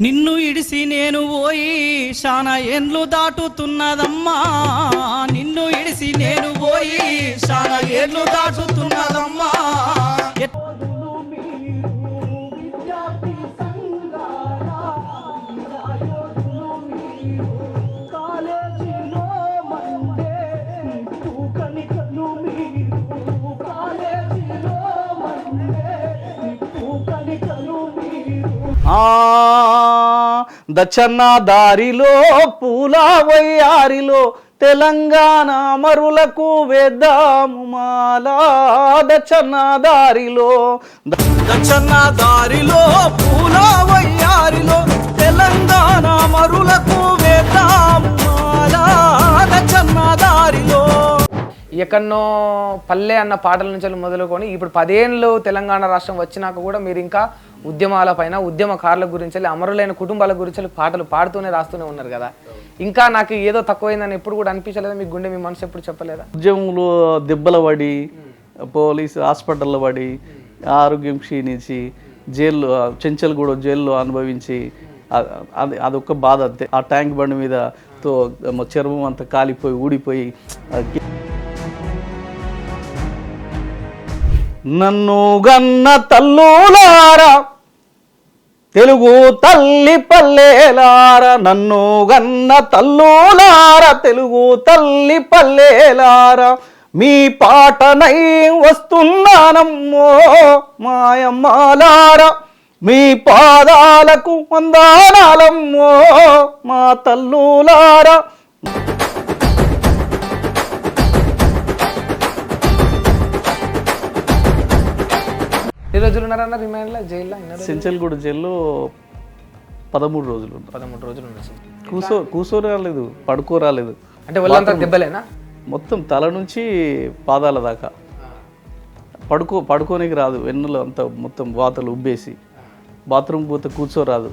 నిన్ను ఇడిసి నేను పోయి శానా ఏండ్లు దాటుతున్నదమ్మా, నిన్ను ఇడిసి నేను పోయి శానా ఏండ్లు దాటుతున్నదమ్మా. దచ్చన్న దారిలో పూల వయ్యారిలో తెలంగాణ మరులకు వేద్దాము మాలా. దచ్చన్న దారిలో దచ్చన్న దారిలో పూల వయ్యారిలో తెలంగాణ మరులకు వేద్దాము మాలా. దచ్చన్న దారిలో ఎక్కడనో పల్లె అన్న పాటల నుంచి మొదలుకొని ఇప్పుడు 10 ఏళ్ళు తెలంగాణ రాష్ట్రం వచ్చినాక కూడా మీరు ఇంకా ఉద్యమాలపైన ఉద్యమకారుల గురించి అమరులైన కుటుంబాల గురించి పాటలు పాడుతూనే రాస్తూనే ఉన్నారు కదా. ఇంకా నాకు ఏదో తక్కువైందని ఎప్పుడు కూడా అనిపించలేదా? మీ గుండె మీ మనసు ఎప్పుడు చెప్పలేదా? ఉద్యమంలో దెబ్బల పడి పోలీసు హాస్పిటల్లో పడి ఆరోగ్యం క్షీణించి జైల్లో చెంచల్గూడ జైల్లో అనుభవించి అదొక బాధ అంతే. ఆ ట్యాంక్ బండి మీద చర్మం అంతా కాలిపోయి ఊడిపోయి నన్ను గన్న తల్లులారా తెలుగు తల్లి పల్లెలారా, నన్ను గన్న తల్లులారా తెలుగు తల్లి పల్లెలారా, మీ పాటనై వస్తున్నానమ్మో మాయమ్మాలారా, మీ పాదాలకు వందనాలమ్మో మా తల్లులారా. ఎన్ని రోజులు ఉన్నారన్న రిమాండ్లో జైల్లో? చెంచల్గూడ జైల్లో 13 రోజులు. 13 రోజులు కూర్చోరాలేదు, పడుకోరాలేదు. అంటే వాళ్ళంతా దెబ్బలేనా? మొత్తం తల నుంచి పాదాల దాకా పడుకోనికి రాదు. వెన్నులో అంతా మొత్తం వాతలు ఉబ్బేసి బాత్రూమ్ పోతే కూర్చోరాదు.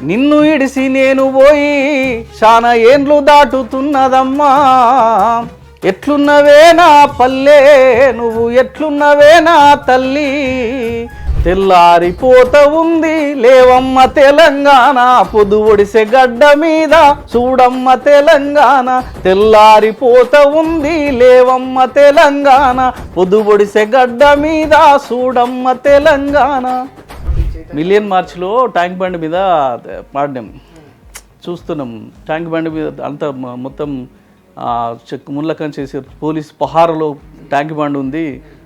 నిన్ను ఇడిసి నేను పోయి శానా ఏండ్లు దాటుతున్నదమ్మా, ఎట్లున్నవే నా పల్లె నువ్వు ఎట్లున్నవే నా తల్లి, తెల్లారిపోత ఉంది లేవమ్మ తెలంగాణ పొద్దు ఒడిసే గడ్డ మీద చూడమ్మ తెలంగాణ, తెల్లారిపోత ఉంది లేవమ్మ తెలంగాణ పొద్దు ఒడిసే గడ్డ మీద చూడమ్మ తెలంగాణ. మిలియన్ మార్చ్లో ట్యాంక్ బండ్ మీద పాడినాం, చూస్తున్నాం. ట్యాంక్ బండ్ మీద అంతా మొత్తం ముళ్ళకం చేసి పోలీస్ పహారలో ట్యాంక్ బండ్ ఉంది.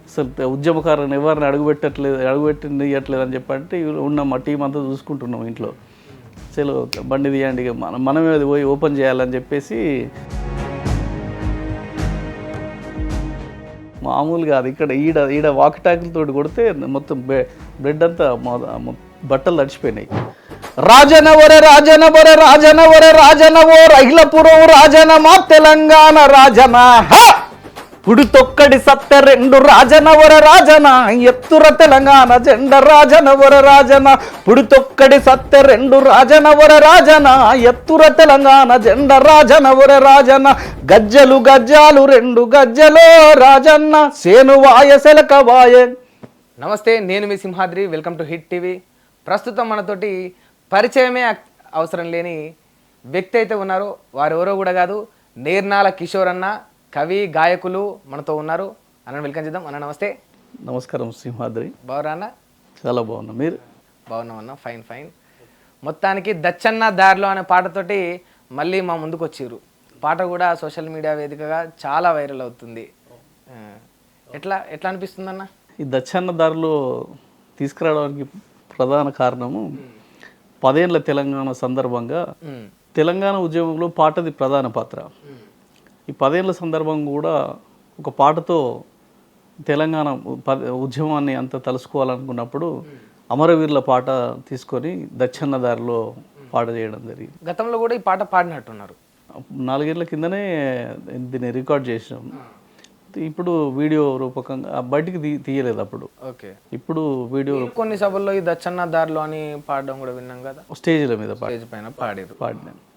అసలు ఉద్యమకారులను ఎవరిని అడుగుపెట్టియట్లేదు అని చెప్పంటే ఉన్న మా టీం అంతా చూసుకుంటున్నాం ఇంట్లో. అసలు బండి తీయండి మనమే అది పోయి ఓపెన్ చేయాలని చెప్పేసి మామూలుగా అది ఇక్కడ ఈడ వాక్ టాకిల్తోటి కొడితే మొత్తం బ్లడ్ అంతా బట్టలు తడిచిపోయినాయి. రాజనవర రాజనవర రాజనవర రాజనవో రైలపురం రాజన మా తెలంగాణ రాజన పుడితొక్కడి సత్య 2 రాజనవర రాజన ఎత్తుర తెలంగాణ జెండ రాజనవర రాజన పుడితొక్కడి సత్య 2 రాజనవర రాజన ఎత్తుర తెలంగాణ జెండ రాజనవర రాజన గజ్జలు గజ్జాలు 2 గజ్జలో రాజన్న సేను వాయ సెలక వాయ. నమస్తే, నేను మీ Simhadri. Welcome to Hit TV. ప్రస్తుతం మనతోటి పరిచయమే అవసరం లేని వ్యక్తి అయితే ఉన్నారు. వారెవరో కూడా కాదు, నేర్నాల కిషోర్ అన్న, కవి గాయకులు మనతో ఉన్నారు. అన్న వెల్కమ్ చేద్దాం. అన్న నమస్తే. నమస్కారం సింహాద్రి. బాగురా అన్న? చాలా బాగున్నా, మీరు? బాగున్నామన్న, ఫైన్ ఫైన్. మొత్తానికి దచ్చన్న దారిలో అనే పాటతోటి మళ్ళీ మా ముందుకు వచ్చిర్రు. పాట కూడా సోషల్ మీడియా వేదికగా చాలా వైరల్ అవుతుంది. ఎట్లా అనిపిస్తుంది అన్న? ఈ దచ్చన్న దారిలో తీసుకురావడానికి ప్రధాన కారణము 10 ఏళ్ల తెలంగాణ సందర్భంగా తెలంగాణ ఉద్యమంలో పాటది ప్రధాన పాత్ర. ఈ 10 ఏళ్ల సందర్భం కూడా ఒక పాటతో తెలంగాణ ఉద్యమాన్ని అంతా తలుసుకోవాలనుకున్నప్పుడు అమరవీరుల పాట తీసుకొని దచ్చన్న దారిలో పాట చేయడం జరిగింది. గతంలో కూడా ఈ పాట పాడినట్టున్నారు. 4 ఏళ్ల కిందనే దీన్ని రికార్డ్ చేసినాం. ఇప్పుడు వీడియో రూపకంగా బయటికి తీయలేదు అప్పుడు. ఓకే. ఇప్పుడు వీడియో కొన్ని సభల్లో ఈ దచ్చన్న దారిలో అని పాడడం కూడా విన్నాం కదా. స్టేజ్ల మీద స్టేజ్ పైన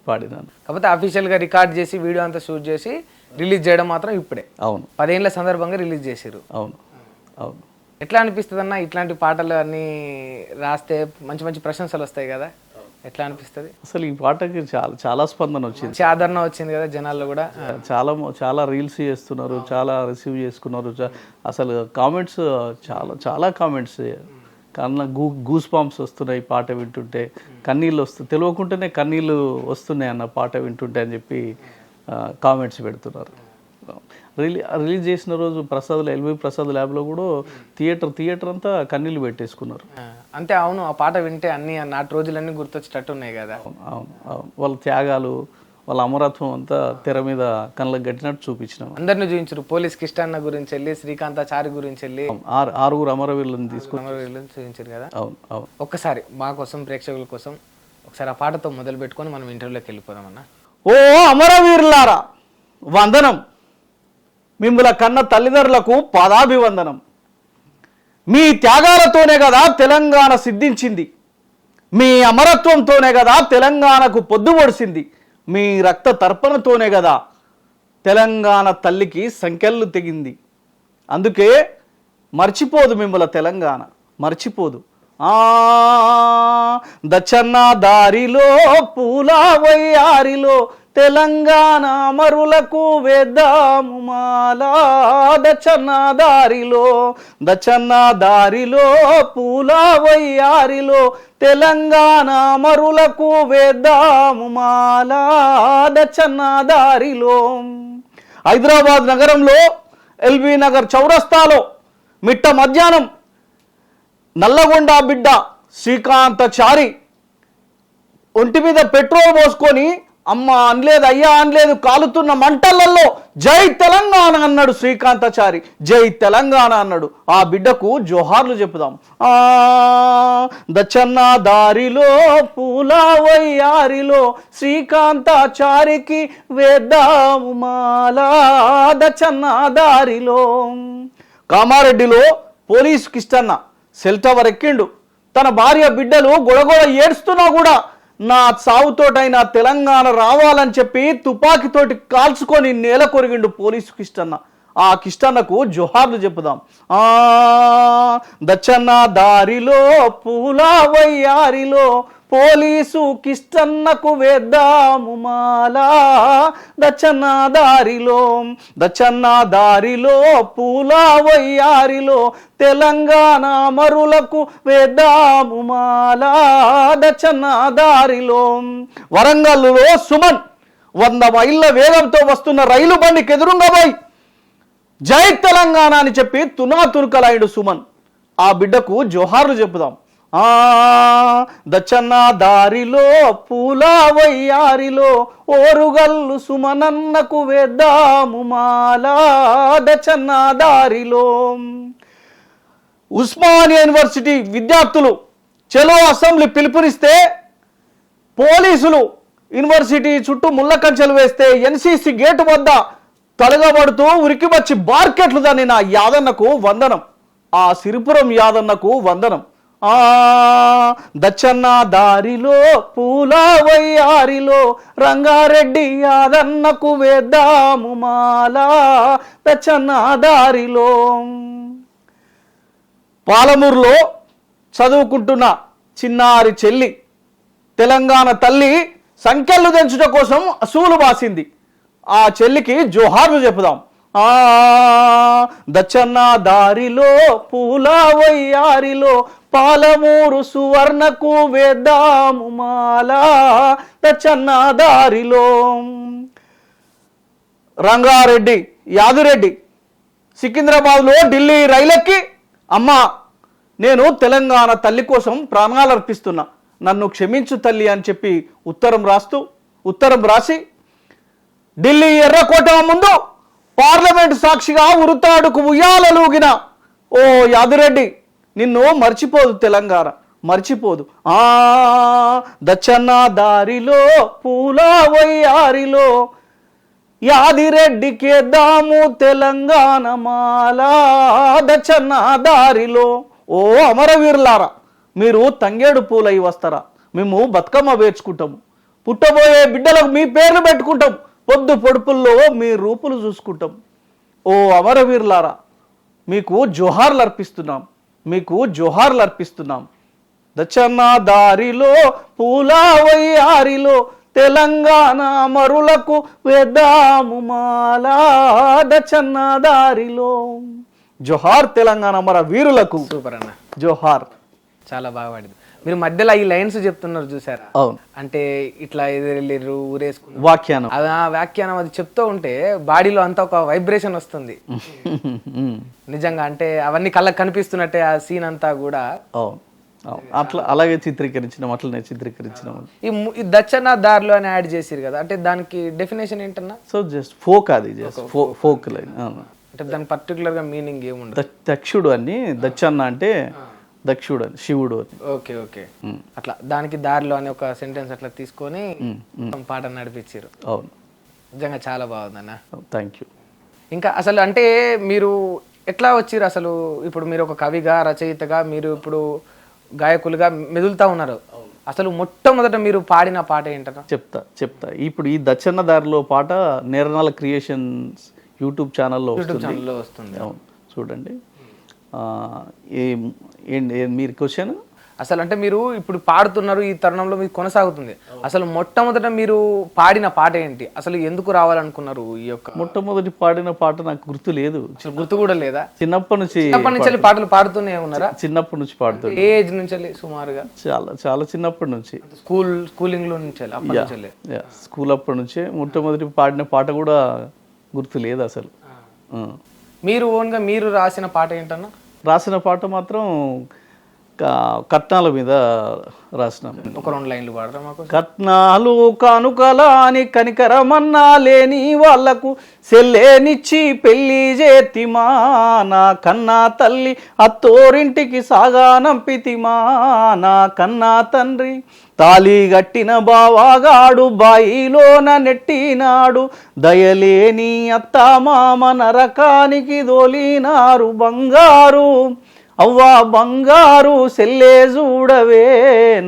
పాడినాను. కాకపోతే అఫీషియల్గా రికార్డ్ చేసి వీడియో అంతా షూట్ చేసి రిలీజ్ చేయడం మాత్రం ఇప్పుడే. అవును. 10 ఏళ్ల సందర్భంగా రిలీజ్ చేసారు. అవును అవును. ఎట్లా అనిపిస్తుంది అన్న ఇట్లాంటి పాటలు అన్నీ రాస్తే మంచి మంచి ప్రశంసలు వస్తాయి కదా, ఎట్లా అనిపిస్తుంది? అసలు ఈ పాటకి చాలా చాలా స్పందన వచ్చింది, మంచి ఆదరణ వచ్చింది కదా జనాల్లో కూడా. చాలా రీల్స్ చేస్తున్నారు, చాలా రిసీవ్ చేసుకున్నారు. అసలు కామెంట్స్ చాలా కామెంట్స్, కన్నా గూస్ పాంప్స్ వస్తున్నాయి పాట వింటుంటే, కన్నీళ్ళు తెలియకుండానే కన్నీళ్ళు వస్తున్నాయి అన్న పాట వింటుంటే అని చెప్పి కామెంట్స్ పెడుతున్నారు. రిలీజ్ చేసిన రోజు ఎల్వి ప్రసాద్ ల్యాబ్లో కూడా థియేటర్ అంతా కన్నీళ్ళు పెట్టేసుకున్నారు. అంతే, అవును. ఆ పాట వింటే అన్ని నాటి రోజులన్నీ గుర్తొచ్చేటట్టు ఉన్నాయి కదా. అవును. వాళ్ళ త్యాగాలు, వాళ్ళ అమరత్వం అంతా తెర మీద కళ్ళకు గట్టినట్టు చూపించినాం. అందరిని చూపించారు. పోలీస్ కిష్టన్న గురించి వెళ్ళి, శ్రీకాంతాచారి గురించి వెళ్ళి, 6 అమరవీరులను చూపించారు కదా. అవును. ఒక్కసారి మా కోసం, ప్రేక్షకుల కోసం ఒకసారి ఆ పాటతో మొదలు పెట్టుకొని మనం ఇంటర్వ్యూలోకి వెళ్ళిపోదాం అన్న. ఓ అమరవీరులారా వందనం, మిమ్మల కన్న తల్లిదండ్రులకు పాదాభివందనం. మీ త్యాగాలతోనే కదా తెలంగాణ సిద్ధించింది, మీ అమరత్వంతోనే కదా తెలంగాణకు పొద్దు పొడిసింది, మీ రక్త తర్పణతోనే కదా తెలంగాణ తల్లికి సంకెళ్ళు తెగింది. అందుకే మర్చిపోదు మిమ్మల తెలంగాణ, మర్చిపోదు. దచ్చన్న దారిలో పూల వయ్యారిలో తెలంగాణ అమరులకు వేద్దాము మాలా. దచ్చన్న దారిలో పూల వయ్యారిలో తెలంగాణ అమరులకు వేద్దాము మాలా. దచ్చన్న దారిలో. హైదరాబాద్ నగరంలో ఎల్బీ నగర్ చౌరస్తాలో మిట్ట మధ్యాహ్నం నల్లగొండ బిడ్డ శ్రీకాంతాచారి ఒంటి మీద పెట్రోల్ పోసుకొని అమ్మ అనలేదు, అయ్యా అనలేదు, కాలుతున్న మంటలలో జై తెలంగాణ అన్నాడు శ్రీకాంతాచారి. జై తెలంగాణ అన్నాడు. ఆ బిడ్డకు జోహార్లు చెప్పుదాం. దచ్చన్న దారిలో పూల వయ్యారిలో శ్రీకాంతాచారికి వేద్దాము మాలా. దచ్చన్న దారిలో. కామారెడ్డిలో పోలీసు కిష్టన్న సెల్ టవర్ ఎక్కిండు. తన భార్య బిడ్డలు గొడగొడ ఏడుస్తున్నా కూడా నా సావుతోటైనా తెలంగాణ రావాలని చెప్పి తుపాకీతోటి కాల్చుకొని నేల కొరిగిండు పోలీసు కిష్టన్న. ఆ కిష్టన్నకు జోహార్లు చెప్పుదాం. దచ్చన్న దారిలో పూల వయ్యారిలో పోలీసు కిష్టన్నకు వేద్దాము మాలా. దచ్చన్న దారిలో పూల వయ్యారిలో తెలంగాణ అమరులకు వేద్దాము మాలా. దచ్చన్న దారిలో. వరంగల్లో సుమన్ 100 మైళ్ళ వేగంతో వస్తున్న రైలు బండికి ఎదురుగా పోయి జై తెలంగాణ అని చెప్పి తునాతునకలాయుడు సుమన్. ఆ బిడ్డకు జోహార్లు చెప్పుదాం. దచ్చన్న దారిలో పూల వయ్యారిలో ఓరుగల్లు సుమనన్నకు వేద్దాము మాలా. దచ్చన్న దారిలో. ఉస్మానియా యూనివర్సిటీ విద్యార్థులు చలో అసెంబ్లీ పిలుపునిస్తే పోలీసులు యూనివర్సిటీ చుట్టూ ముళ్ళ కంచెలు వేస్తే ఎన్సీసీ గేటు వద్ద తలగబడుతూ ఉరికి వచ్చి బార్కెట్లు దాన్ని నా యాదన్నకు వందనం. ఆ సిరిపురం యాదన్నకు వందనం. దచ్చన్న దారిలో పూల వయ్యారిలో రంగారెడ్డి యాదన్నకు వేద్దాము మాలా. దచ్చన్న దారిలో. పాలమూరులో చదువుకుంటున్న చిన్నారి చెల్లి తెలంగాణ తల్లి సంఖ్యలు తెంచుట కోసం అసూలు బాసింది. ఆ చెల్లికి జోహార్లు చెప్పుదాం. దచ్చన్న దారిలో పూల వయ్యారిలో పాలమూరు సువర్ణకు వేద్దాము మాలా. దచ్చన్న దారిలో. రంగారెడ్డి యాదిరెడ్డి సికింద్రాబాద్లో ఢిల్లీ రైలెక్కి అమ్మా నేను తెలంగాణ తల్లి కోసం ప్రాణాలు అర్పిస్తున్నా, నన్ను క్షమించు తల్లి అని చెప్పి ఉత్తరం రాసి ఢిల్లీ ఎర్రకోట ముందు పార్లమెంటు సాక్షిగా ఉరుతాడుకు ఉయ్యాలలూగిన ఓ యాదిరెడ్డి నిన్ను మర్చిపోదు తెలంగాణ, మర్చిపోదు. దచ్చన్న దారిలో పూల వయ్యారిలో యాదిరెడ్డికేద్దాము తెలంగాణ మాలా. దచ్చన్న దారిలో. ఓ అమరవీరులారా, మీరు తంగేడు పూలై వస్తారా? మేము బతుకమ్మ వేర్చుకుంటాము, పుట్టబోయే బిడ్డలకు మీ పేర్లు పెట్టుకుంటాం, పొద్దు పొడుపుల్లో మీ రూపులు చూసుకుంటాం. ఓ అమరవీరులారా, మీకు జోహార్లు అర్పిస్తున్నాం, మీకు జోహార్లు అర్పిస్తున్నాం. దచ్చన్న దారిలో పూలా వయ్యారిలో తెలంగాణ మరులకు వేద్దాము మాలా, దచ్చన్న దారిలో. జోహార్ తెలంగాణ మన వీరులకు. సూపర్ అన్న, జోహార్. చాలా బాగా పాడింది. మీరు మధ్యలో ఈ లైన్స్ చెప్తున్నారు చూసారా, అవును, అంటే ఇట్లా ఎదురెళ్ళిర్రు ఊరేసుకున్నారు వాఖ్యానం. అది ఆ వ్యాఖ్యానం అది చెప్తూ ఉంటే బాడీలో అంతా ఒక వైబ్రేషన్ వస్తుంది నిజంగా. అంటే అవన్నీ కళ్ళకి కనిపిస్తున్నట్టే ఆ సీన్ అంతా కూడా. అవును, అట్లా అలాగే చిత్రీకరించినాం, అట్లనే చిత్రీకరించినాం. ఈ దచ్చన్న దారిలో అని యాడ్ చేసిరు కదా, అంటే దానికి డెఫినేషన్ ఏంటన్నా? సో జస్ట్ ఫోక్, అది జస్ట్ ఫోక్ లైన్. అంటే దాని పర్టికులర్ గా మీనింగ్ ఏముండదు. దక్షుడు అని, దచ్చన్న అంటే దక్షుడు అని, శివుడు అని. ఓకే ఓకే, అట్లా దానికి దారిలో అని ఒక సెంటెన్స్ అట్లా తీసుకొని పాట నడిపించారు. అవును, నిజంగా చాలా బాగుందన్న. Thank you. ఇంకా అసలు అంటే మీరు ఎట్లా వచ్చిర్రు అసలు? ఇప్పుడు మీరు ఒక కవిగా, రచయితగా, మీరు ఇప్పుడు గాయకులుగా మెదులుతా ఉన్నారు. అసలు మొట్టమొదట మీరు పాడిన పాట ఏంటన్నా? చెప్తా. ఇప్పుడు ఈ దచ్చన్న దారిలో పాట నేరనాల క్రియేషన్స్ యూట్యూబ్ ఛానల్లో వస్తుంది. అవును, చూడండి. మీరు క్వశ్చన్ అసలు అంటే మీరు ఇప్పుడు పాడుతున్నారు, ఈ తరుణంలో మీకు కొనసాగుతుంది. అసలు మొట్టమొదట మీరు పాడిన పాట ఏంటి? అసలు ఎందుకు రావాలనుకున్నారు? ఈ యొక్క మొట్టమొదటి పాడిన పాట నాకు గుర్తు లేదు. గుర్తు కూడా లేదా? చిన్నప్పటి నుంచి పాటలు పాడుతూనే ఉన్నారా? చిన్నప్పటి నుంచి పాడుతుంది. ఏ ఏజ్ నుంచి సుమారుగా? చాలా చిన్నప్పటి నుంచి, స్కూలింగ్ లో నుంచి. స్కూల్ అప్పటి నుంచే మొట్టమొదటి పాడిన పాట కూడా గుర్తు లేదు అసలు. మీరు ఓన్గా మీరు రాసిన పాట ఏంటన్నా? రాసిన పాట మాత్రం కట్నాల మీద రాసినాం. ఒక 2 లైన్లు పాడరా మాకు? కట్నాలు కానుకలా అని కనికరమన్నా లేని వాళ్లకు సెల్లేనిచ్చి పెళ్లి చేతిమా, నా కన్నా తల్లి అత్తోరింటికి సాగానంపితిమా, నా కన్నా తండ్రి తాళి గట్టిన బావాగాడు బాయిలోన నెట్టినాడు, దయలేని అత్త మామ నరకానికి దోలినారు, బంగారు అవ్వా బంగారు సెల్లే చూడవే,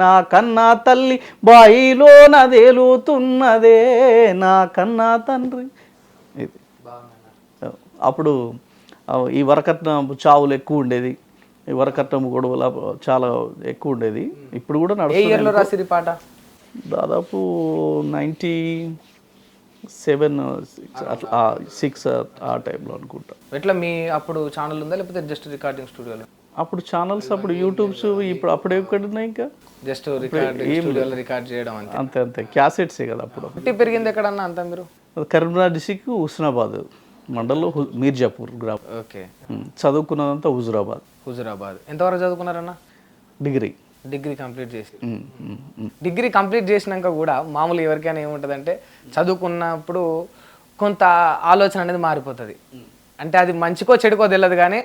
నా కన్నా తల్లి బాయిలోన తేలుతున్నదే, నా కన్నా తండ్రి. ఇది అప్పుడు ఈ వరకట్నం చావులు ఎక్కువ ఉండేది, ఈ వరకట్నం గొడవలు చాలా ఎక్కువ ఉండేది. ఇప్పుడు కూడా నడుస్తుంది పాట. దాదాపు 97-6 ఆ టైంలో అనుకుంటా. ఎట్లా మీ అప్పుడు ఛానల్ ఉందా లేకపోతే జస్ట్ రికార్డింగ్ స్టూడియోలో? అప్పుడు ఛానల్స్, అప్పుడు యూట్యూబ్స్, ఇప్పుడు అప్పుడే ఎక్కడున్నాయి, ఇంకా జస్ట్ స్టూడియోలో రికార్డ్ చేయడం అంతే. క్యాసెట్సే కదా అప్పుడు. పెరిగింది ఎక్కడన్నా అంతా మీరు? కరీంనగర్ డిస్టిక్ హుస్నాబాద్ మండల్లో మీర్జాపూర్ గ్రామం. ఓకే. చదువుకున్నదంతా హుజురాబాద్. ఎంతవరకు చదువుకున్నారన్న? డిగ్రీ కంప్లీట్ చేసి. డిగ్రీ కంప్లీట్ చేసినాక కూడా మామూలు ఎవరికైనా ఏముంటుందంటే చదువుకున్నప్పుడు కొంత ఆలోచన అనేది మారిపోతుంది. అంటే అది మంచికో చెడుకో తెలియదు, కానీ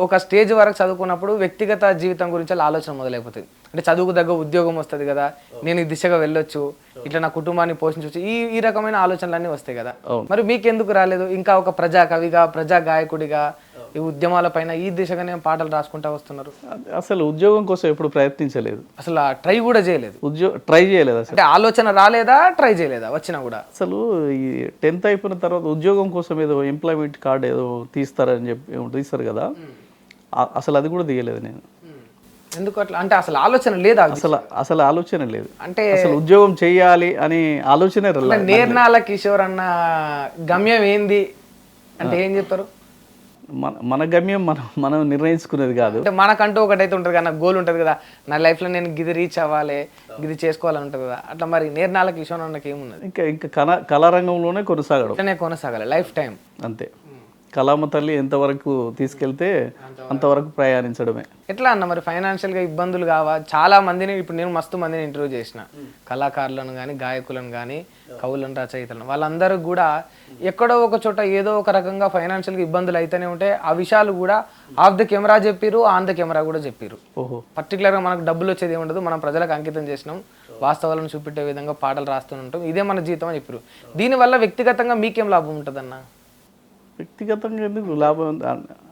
ఒక స్టేజ్ వరకు చదువుకున్నప్పుడు వ్యక్తిగత జీవితం గురించి ఆలోచన మొదలైపోతుంది. అంటే చదువుకు తగ్గ ఉద్యోగం వస్తుంది కదా, నేను ఈ దిశగా వెళ్ళొచ్చు, ఇట్లా నా కుటుంబాన్ని పోషించవచ్చు, ఈ రకమైన ఆలోచనలన్నీ వస్తాయి కదా. మరి మీకెందుకు రాలేదు? ఇంకా ఒక ప్రజా కవిగా, ప్రజా గాయకుడిగా ఈ ఉద్యమాల పైన ఈ దిశగానే పాటలు రాసుకుంటా వస్తున్నారు. అసలు ఉద్యోగం కోసం ఎప్పుడు ప్రయత్నించలేదు, అసలు ట్రై కూడా చేయలేదు. ట్రై చేయలేదు అసలు. అంటే ఆలోచన రాలేదా, ట్రై చేయలేదా? వచ్చినా కూడా అసలు ఈ 10th అయిపోయిన తర్వాత ఉద్యోగం కోసం ఏదో ఎంప్లాయ్మెంట్ కార్డ్ ఏదో తీస్తారని చెప్పి తీస్తారు కదా, అసలు అది కూడా తీయలేదు నేను. ఎందుకు అట్లా? అంటే అసలు ఆలోచన లేదా? అసలు ఆలోచన లేదు. అంటే అసలు ఉద్యోగం చేయాలి అని ఆలోచన. నేర్నాల కిషోర్ అన్న గమ్యం ఏంది అంటే ఏం చెప్తారు? మన గమ్యం మనం నిర్ణయించుకునేది కాదు. అంటే మనకంటూ ఒకటైతే ఉంటుంది కదా, గోల్ ఉంటుంది కదా, నా లైఫ్లో నేను గిది రీచ్ అవ్వాలి, గిది చేసుకోవాలని ఉంటుంది కదా. అట్లా మరి నేర్నాల కిషోర్ అన్నకి ఏమున్నది? ఇంకా కళారంగంలోనే కొనసాగాలి లైఫ్ టైం అంతే. కళామ తల్లి ఎంతవరకు తీసుకెళ్తే అంతవరకు ప్రయాణించడమే. ఎట్లా అన్న మరి ఫైనాన్షియల్గా ఇబ్బందులు కావా? చాలా మందిని, ఇప్పుడు నేను మస్తు మందిని ఇంటర్వ్యూ చేసిన, కళాకారులను కానీ, గాయకులను కానీ, కవులను, రచయితలను, వాళ్ళందరూ కూడా ఎక్కడో ఒక చోట ఏదో ఒక రకంగా ఫైనాన్షియల్గా ఇబ్బందులు అయితేనే ఉంటాయి. ఆ విషయాలు కూడా ఆఫ్ ద కెమెరా చెప్పారు, ఆన్ ద కెమెరా కూడా చెప్పారు. పర్టికులర్గా మనకు డబ్బులు వచ్చేది ఏముండదు, మనం ప్రజలకు అంకితం చేసినాం, వాస్తవాలను చూపెట్టే విధంగా పాటలు రాస్తూనే ఇదే మన జీవితం అని చెప్పారు. దీనివల్ల వ్యక్తిగతంగా మీకేం లాభం ఉంటుందన్న? వ్యక్తిగతంగా ఎందుకు లాభం?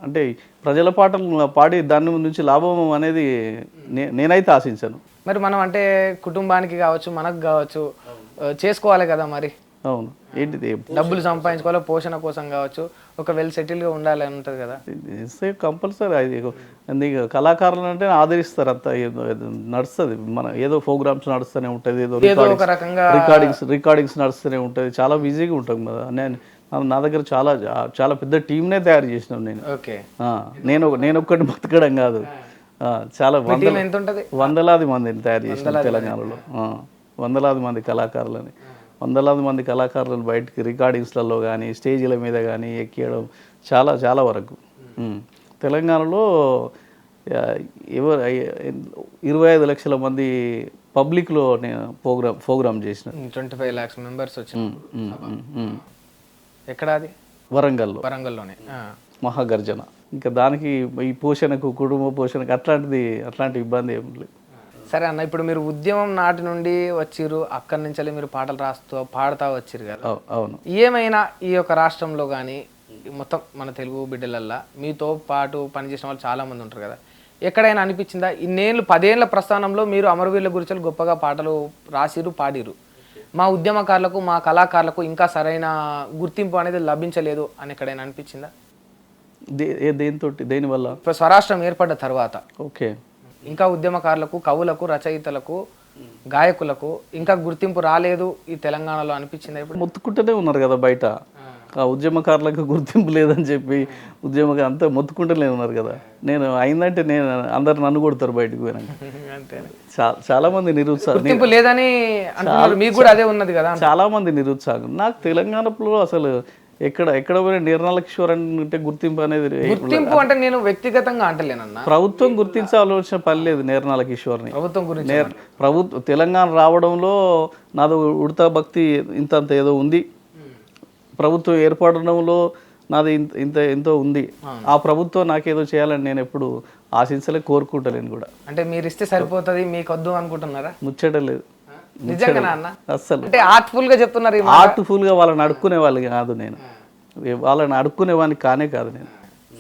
అంటే ప్రజల పాటలు పాడి దాని నుంచి లాభం అనేది నేనైతే ఆశించాను. మరి మనం అంటే కుటుంబానికి కావచ్చు, మనకు కావచ్చు చేసుకోవాలి కదా మరి. అవును. ఏంటిది డబ్బులు సంపాదించుకోవాలి, పోషణ కోసం కావచ్చు, ఒక వెల్ సెటిల్గా ఉండాలి అని ఉంటుంది కదా. ఇస్తే కంపల్సరీ అది నీకు కళాకారులు అంటే ఆదరిస్తారు, అంత నడుస్తుంది. మన ఏదో ప్రోగ్రామ్స్ నడుస్తూనే ఉంటుంది, ఏదో ఒక రకంగా రికార్డింగ్స్ నడుస్తూనే ఉంటుంది. చాలా బిజీగా ఉంటాం కదా. నా దగ్గర చాలా చాలా పెద్ద టీంనే తయారు చేసినాం నేను. ఓకే. నేను ఒక్కటి బతకడం కాదు, చాలా ఎంత ఉంటుంది, వందలాది మందిని తయారు చేసినాం తెలంగాణలో. వందలాది మంది కళాకారులని, వందలాది మంది కళాకారులను బయటికి రికార్డింగ్స్లలో కానీ స్టేజీల మీద కానీ ఎక్కియడం చాలా చాలా వరకు. తెలంగాణలో 25 లక్షల మంది పబ్లిక్లో నేను ప్రోగ్రామ్ చేసిన. 25 lakhs మెంబర్స్ వచ్చిన. ఎక్కడ అది? వరంగల్లోనే మహాగర్జన. ఇంకా దానికి ఈ పోషణకు, కుటుంబ పోషణకు అట్లాంటి ఇబ్బంది ఏం లేదు. సరే అన్న, ఇప్పుడు మీరు ఉద్యమం నాటి నుండి వచ్చిర్రు, అక్కడి నుంచి మీరు పాటలు పాడుతూ వచ్చిర్రు కదా. అవును. ఏమైనా ఈ యొక్క రాష్ట్రంలో కానీ మొత్తం మన తెలుగు బిడ్డలల్లా మీతో పాటు పనిచేసిన వాళ్ళు చాలా మంది ఉంటారు కదా, ఎక్కడైనా అనిపించిందా ఇన్నేళ్ళు 10 ఏళ్ల ప్రస్థానంలో మీరు అమరవీరుల గురించి గొప్పగా పాటలు రాసిరు, పాడిరు, మా ఉద్యమకారులకు, మా కళాకారులకు ఇంకా సరైన గుర్తింపు అనేది లభించలేదు అని ఎక్కడైనా అనిపించిందా? దేనివల్ల? ఇప్పుడు స్వరాష్ట్రం ఏర్పడ్డ తర్వాత ఓకే, ఇంకా ఉద్యమకారులకు, కవులకు, రచయితలకు, గాయకులకు ఇంకా గుర్తింపు రాలేదు ఈ తెలంగాణలో అనిపించింది. ఇప్పుడు మొత్తుకుంటూనే ఉన్నారు కదా బయట, ఆ ఉద్యమకారులకు గుర్తింపు లేదని చెప్పి అంతా మొత్తుకుంటూనే ఉన్నారు కదా. నేను అయిందంటే అందరు నన్ను కొడతారు బయటకు పోయినాక. చాలా మంది గుర్తింపు లేదని అంటున్నారు, మీకు కూడా అదే ఉన్నది కదా. చాలా మంది నిరుత్సాహం. నాకు తెలంగాణలో అసలు ఎక్కడ పోయిన నిర్మల కిషోర్ అంటే గుర్తింపు అనేది, గుర్తింపు అంటే నేను వ్యక్తిగతంగా అంటలేనన్నా, ప్రభుత్వం గుర్తించాల్సిన పని లేదు నిర్మల కిషోర్ని. ప్రభుత్వం గురించి తెలంగాణ రావడంలో నాది ఉడతా భక్తి ఇంత ఏదో ఉంది, ప్రభుత్వం ఏర్పడడంలో నాది ఎంతో ఉంది. ఆ ప్రభుత్వం నాకేదో చేయాలని నేను ఎప్పుడు ఆశించలే, కోరుకుంటలేను కూడా. అంటే మీరు ఇస్తే సరిపోతుంది, మీకు వద్దు అనుకుంటున్నారా? ముచ్చట లేదు నిజంగా అన్న. అస్సలు అంటే ఆర్ట్ఫుల్ గా చెప్తున్నారు. ఆర్ట్ఫుల్ గా వాళ్ళని అడుక్కునే వాళ్ళు కాదు నేను, వాళ్ళని అడుక్కునే వాడిని కాదు నేను.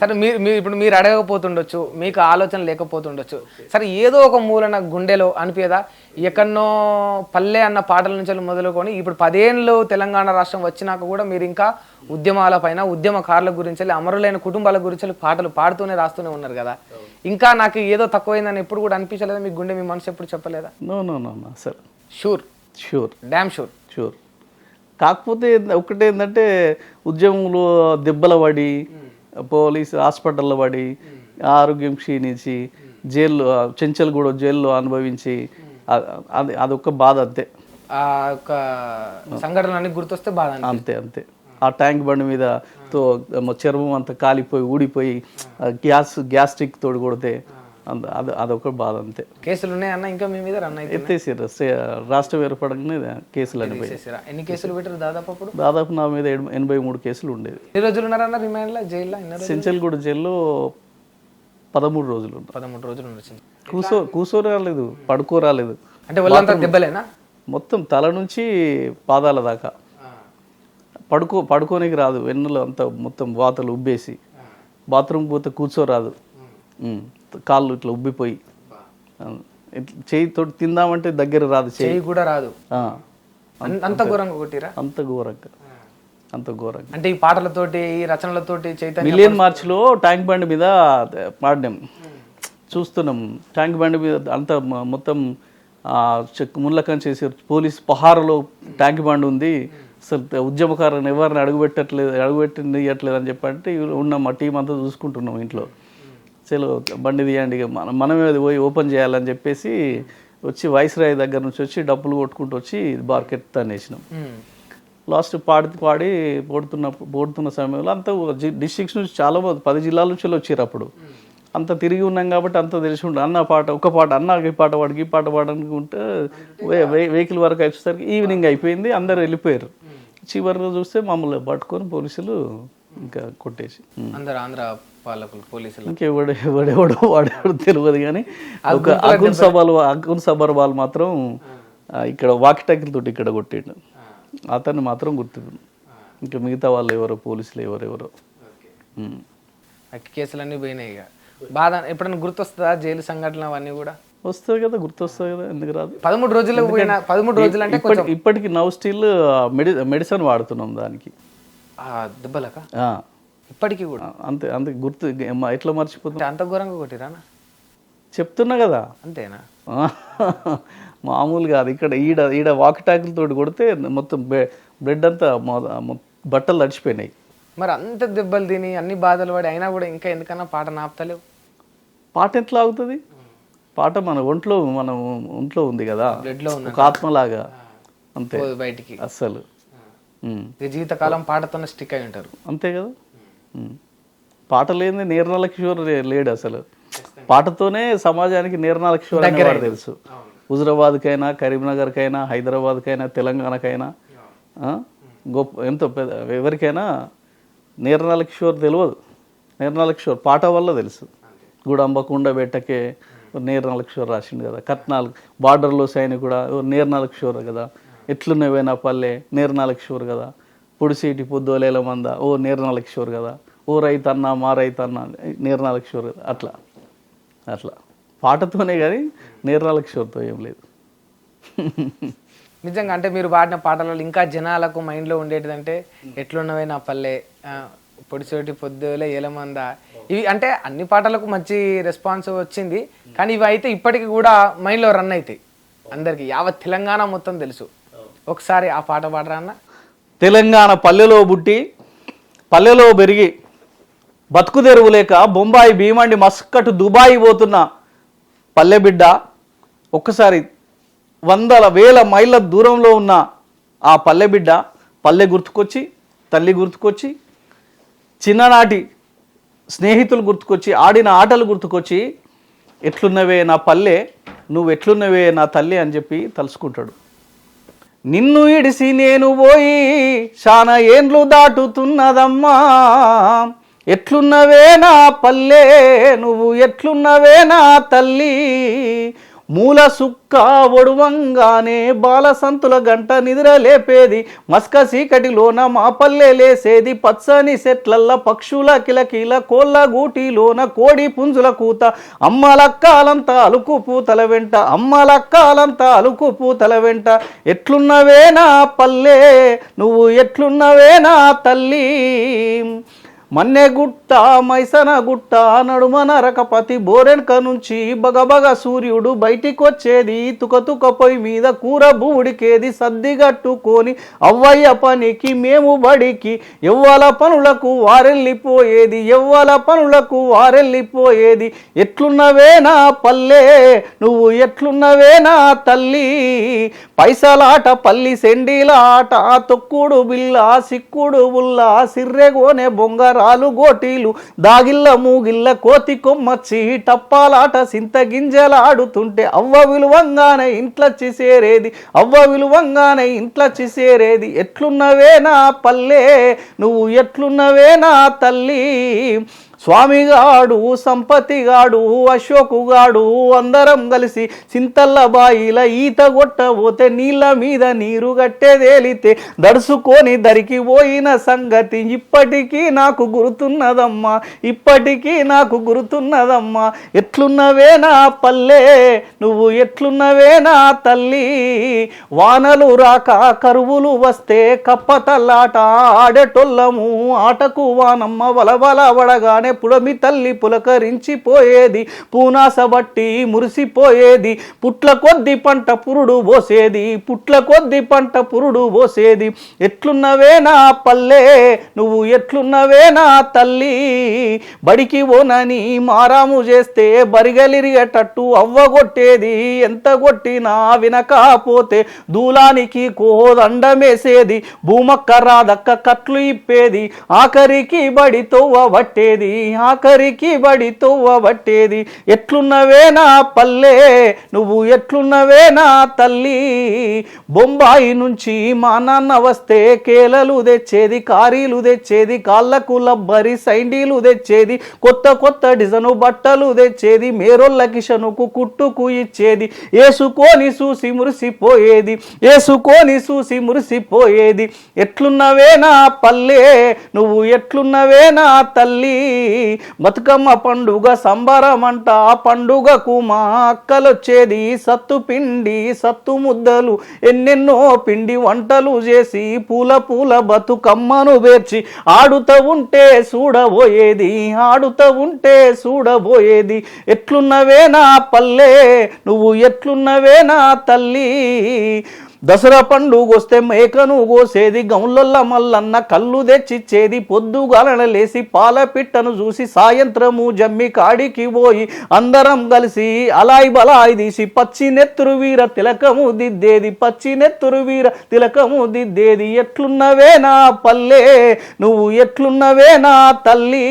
సరే ఇప్పుడు మీరు అడగకపోతుండొచ్చు, మీకు ఆలోచన లేకపోతుండొచ్చు, సరే ఏదో ఒక మూలన గుండెలో అనిపేదా ఎక్కడనో పల్లె అన్న పాటల నుంచి మొదలుకొని ఇప్పుడు 10 ఏళ్ళు తెలంగాణ రాష్ట్రం వచ్చినాక కూడా మీరు ఇంకా ఉద్యమాల పైన, ఉద్యమకారుల గురించి, అమరులైన కుటుంబాల గురించి పాటలు పాడుతూనే రాస్తూనే ఉన్నారు కదా, ఇంకా నాకు ఏదో తక్కువైందని ఎప్పుడు కూడా అనిపించలేదా? మీ గుండె, మీ మనసు ఎప్పుడు చెప్పలేదా? No sir. Sure damn sure. కాకపోతే ఒకటేంటంటే ఉద్యమంలో దెబ్బల పడి, పోలీస్ హాస్పిటల్లో పడి, ఆరోగ్యం క్షీణించి, జైల్లో చెంచల్గూడ జైల్లో అనుభవించి, అదొక బాధ అంతే. ఆ యొక్క సంఘటనలన్నీ గుర్తొస్తే బాధ అంతే. ఆ ట్యాంక్ బండి మీద చర్మం అంతా కాలిపోయి ఊడిపోయి గ్యాస్ట్రిక్ తోడు కొడితే అదొక బాధ అంతే. కేసులు ఉన్నాయన్న ఇంకా మీ మీద? ఎత్తేసారు, రాష్ట్రం ఏర్పడగానే కేసులు అనిపోయి. ఎన్ని కేసులు పెట్టారు దాదాపు నా మీద 83 కేసులు ఉండేది. ఎన్ని రోజులు ఉన్నారన్న రిమాండ్లో, జైల్లో? చెంచల్గూడ జైల్లో 13 రోజులు. 13 రోజులు వచ్చింది. కూసోరాలేదు, పడుకోరాలేదు. అంటే వాళ్ళంతా దెబ్బలేనా? మొత్తం తల నుంచి పాదాల దాకా. పడుకోనికి రాదు, వెన్నులో అంతా మొత్తం వాతలు ఉబ్బేసి, బాత్రూమ్ పోతే కూర్చోరాదు, కాళ్ళు ఇట్లా ఉబ్బిపోయి, చేయి తోటి తిందామంటే దగ్గర రాదు, చేయి కూడా రాదు. అంత ఘోరంగా కొట్టిరా? అంత ఘోరంగా. అంటే ఈ పాటలతోటి, ఈ రచనలతోటి చైతన్య మిలియన్ మార్చ్లో ట్యాంక్ బండ్ మీద పాడినాం, చూస్తున్నాం. ట్యాంక్ బండ్ మీద అంతా మొత్తం ముళ్ళకం చేసి, పోలీస్ పహారలో ట్యాంక్ బండ్ ఉంది, అసలు ఉద్యమకారులను ఎవరిని అడుగుపెట్టనియట్లేదు అని చెప్పంటే ఉన్నాం, మా టీం అంతా చూసుకుంటున్నాం ఇంట్లో. చలో బండి తీయండి, మనమే అది పోయి ఓపెన్ చేయాలని చెప్పేసి వచ్చి వైస్రాయ్ దగ్గర నుంచి వచ్చి డబ్బులు కొట్టుకుంటూ వచ్చి మార్కెట్ తనేసినాం. లాస్ట్ పోడుతున్న సమయంలో అంతా డిస్ట్రిక్ట్స్ నుంచి చాలా 10 జిల్లాల నుంచి వచ్చారు. అప్పుడు అంత తిరిగి ఉన్నాం కాబట్టి అంత తెలిసి ఉంటుంది. ఒక పాట ఈ పాట పాడనుకుంటే వెహికల్ వరకు వచ్చేసరికి ఈవినింగ్ అయిపోయింది, అందరు వెళ్ళిపోయారు. చివరిలో చూస్తే మమ్మల్ని పట్టుకొని పోలీసులు ఇంకా కొట్టేసి, అందరు ఆంధ్ర పాలకులు, పోలీసులు, ఇంకెవడెవడో వాడేవాడు తెలియదు. కానీ ఒక అకున్ సబర్వాల్ మాత్రం ఇక్కడ వాకిటాకిలతోటి ఇక్కడ కొట్టిండు, అతన్ని మాత్రం గుర్తుంది. ఇంకా మిగతా వాళ్ళు ఎవరో పోలీసులు ఎవరెవరో. కేసులన్నీ పోయినాయి. ఇక బాధ ఎప్పుడైనా గుర్తొస్తుందా జైలు సంఘటనలు అవన్నీ కూడా? వస్తుంది కదా, గుర్తొస్తుంది కదా, ఎందుకు రాదు. 13 రోజులకు పోయిన 13 రోజులు అంటే ఇప్పటికి నౌ స్టిల్ మెడిసిన్ వాడుతున్నాం దానికి. దెబ్బలక ఇప్పటికీ కూడా అంతే అంతే గుర్తు ఎట్లా మర్చిపోతుంది. అంత ఘోరంగా కొట్టిరానా? చెప్తున్నా కదా. అంతేనా? మామూలు కాదు. ఇక్కడ ఈడ వాకిటాకులతో కొడితే మొత్తం బ్లడ్ అంతా బట్టలు తడిచిపోయినాయి. మరి అంత దెబ్బలు తిని అన్ని బాధలు పడి అయినా కూడా ఇంకా ఎందుకన్నా పాట నాపుతలేవు? పాట ఎట్లా అవుతుంది? పాట మన ఒంట్లో ఉంది కదా, బ్లడ్లో ఉంది, ఒక ఆత్మలాగా, అంతే బయటికి అస్సలు. జీవితకాలం పాటతోనే స్టిక్ అయి ఉంటారు, అంతే కదా. పాట లేని నిర్మల కిషోర్ లేడు అసలు. పాటతోనే సమాజానికి నిర్మల కిషోర్ అనేవాడు తెలుసు. హుజురాబాద్కైనా, కరీంనగర్కైనా, హైదరాబాద్కైనా, తెలంగాణకైనా, గొప్ప ఎంతో పెద్ద ఎవరికైనా నిర్మల కిషోర్ తెలియదు. నిర్మల కిషోర్ పాట వల్ల తెలుసు. గుడంబ కుండబెట్టకే నిర్మల కిషోర్ రాసిండు కదా. కట్నాలు బార్డర్లో సైని కూడా నిర్మల కిషోర్ కదా. ఎట్లున్నవేనా పల్లె నిర్మల కిషోర్ కదా. పొడిసీటి పొద్దోలేల మంద నిర్మల కిషోర్ కదా. ఓ రైతన్న మా రైతన్న నిర్మల కిషోర్ కదా. అట్లా అట్లా పాటతోనే కానీ నిర్మల కిషోర్తో ఏం లేదు. నిజంగా అంటే మీరు పాడిన పాటలలో ఇంకా జనాలకు మైండ్లో ఉండేటిదంటే ఎట్లున్నవే నా పల్లె, పొడిసోటి పొద్దులే ఏలమంద, ఇవి అంటే అన్ని పాటలకు మంచి రెస్పాన్స్ వచ్చింది. కానీ ఇవి అయితే ఇప్పటికీ కూడా మైండ్లో రన్ అవుతాయి అందరికి, యావత్ తెలంగాణ మొత్తం తెలుసు. ఒకసారి ఆ పాట పాడరా అన్న. తెలంగాణ పల్లెలో పుట్టి పల్లెలో పెరిగి బతుకు తెరువు లేక బొంబాయి భీమండి మస్కట్ దుబాయి పోతున్న పల్లె బిడ్డ ఒక్కసారి వందల వేల మైళ్ళ దూరంలో ఉన్న ఆ పల్లె బిడ్డ పల్లె గుర్తుకొచ్చి, తల్లి గుర్తుకొచ్చి, చిన్ననాటి స్నేహితులు గుర్తుకొచ్చి, ఆడిన ఆటలు గుర్తుకొచ్చి, ఎట్లున్నవే నా పల్లె నువ్వు ఎట్లున్నవే నా తల్లి అని చెప్పి తలుసుకుంటాడు. నిన్ను ఇడిసి నేను పోయి శానా ఏండ్లు దాటుతున్నదమ్మా, ఎట్లున్నవే నా పల్లె నువ్వు ఎట్లున్నవే నా తల్లి, మూల సుక్క ఒడువంగానే బాలసంతుల గంట నిద్ర లేపేది, మస్క సీకటిలోన మా పల్లె లేసేది, పచ్చని చెట్లల్ల పక్షుల కిలకిల కోళ్ళ గూటిలోన కోడి పుంజుల కూత, అమ్మలక్కాలంతా అలుకు పూతల వెంట, అమ్మలక్కాలంతా అలుకు పూతల వెంట, ఎట్లున్నవే నా పల్లె నువ్వు ఎట్లున్నవే నా తల్లి, మన్నెగుట్ట మైసన గుట్ట నడుమన రకపతి బోరెన్క నుంచి బగబగ సూర్యుడు బయటికొచ్చేది, తుకతుక పొయ్యి మీద కూర బూడికేది, సద్దిగట్టుకొని అవ్వయ్య పనికి మేము బడికి, ఎవ్వల పనులకు వారెళ్ళిపోయేది, ఎవ్వల పనులకు వారెళ్ళిపోయేది, ఎట్లున్నవే నా పల్లె నువ్వు ఎట్లున్నవే నా తల్లి, పైసలాట పల్లి సెండీల ఆట తొక్కుడు బిల్ల సిక్కుడు బుల్ల సిర్రెగోనె బొంగరాలు గోటీలు దాగిల్ల మూగిల్ల కోతి కొమ్మచ్చి టప్పాలాట సింత గింజలాడుతుంటే అవ్వ విలువంగానే ఇంట్లొచ్చి సేరేది, అవ్వ విలువంగానే ఇంట్లొచ్చి సేరేది, ఎట్లున్నవే నా పల్లె నువ్వు ఎట్లున్నవే నా తల్లి, స్వామిగాడు సంపతిగాడు అశోకుగాడు అందరం కలిసి చింతల్ల బాయిల ఈత కొట్టబోతే నీళ్ళ మీద నీరు గట్టేదేలితే దడుసుకొని దరికి పోయిన సంగతి ఇప్పటికీ నాకు గుర్తున్నదమ్మా, ఇప్పటికీ నాకు గుర్తున్నదమ్మా, ఎట్లున్నవే నా పల్లె నువ్వు ఎట్లున్నవే నా తల్లి, వానలు రాక కరువులు వస్తే కప్పతల్లాట ఆడేటోళ్ళము, ఆటకు వానమ్మ వలవల వడగానే పుడమి తల్లి పులకరించిపోయేది, పూనాస బట్టి మురిసిపోయేది, పుట్ల కొద్ది పంట పురుడు పోసేది, పుట్ల కొద్ది పంట పురుడు పోసేది, ఎట్లున్నవే నా పల్లె నువ్వు ఎట్లున్నవే నా తల్లి, బడికి ఓనని మారాము చేస్తే బరిగలిరిగేటట్టు అవ్వగొట్టేది, ఎంత కొట్టినా వినకపోతే దూలానికి కోదండమేసేది, భూమక్క రాదక్క కట్లు ఇప్పేది, ఆఖరికి బడి తోవబట్టేది, ఆఖరికి బడి తోవబట్టేది, ఎట్లున్నవే నా పల్లె నువ్వు ఎట్లున్నవే నా తల్లి, బొంబాయి నుంచి మా నాన్న వస్తే కేలలు తెచ్చేది, కారీలు తెచ్చేది, కాళ్ళకు లబ్బరి సైండీలు తెచ్చేది, కొత్త కొత్త డిజైను బట్టలు తెచ్చేది, మేరోళ్ళ కిషనుకు కుట్టుకు ఇచ్చేది, ఏసుకొని చూసి మురిసిపోయేది, ఏసుకొని చూసి మురిసిపోయేది, ఎట్లున్నవే నా పల్లె నువ్వు ఎట్లున్నవే నా తల్లి. బతుకమ్మ పండుగ సంబరమంట పండుగకు మా అక్కలొచ్చేది సత్తు పిండి సత్తు ముద్దలు ఎన్నెన్నో పిండి వంటలు చేసి పూల పూల బతుకమ్మను పేర్చి ఆడుతూ ఉంటే చూడబోయేది ఆడుతూ ఉంటే చూడబోయేది ఎట్లున్నవే నా పల్లె నువ్వు ఎట్లున్నవే నా తల్లి దసరా పండుగొస్తే మేకను కోసేది గౌన్లల్ల మల్లన్న కళ్ళు తెచ్చిచ్చేది పొద్దుగాలన లేసి పాల పిట్టను చూసి సాయంత్రము జమ్మి కాడికి పోయి అందరం కలిసి అలాయి బలాయి తీసి పచ్చి నెత్తురు వీర తిలకము దిద్దేది పచ్చి నెత్తురు వీర తిలకము దిద్దేది ఎట్లున్నవే నా పల్లె నువ్వు ఎట్లున్నవే నా తల్లి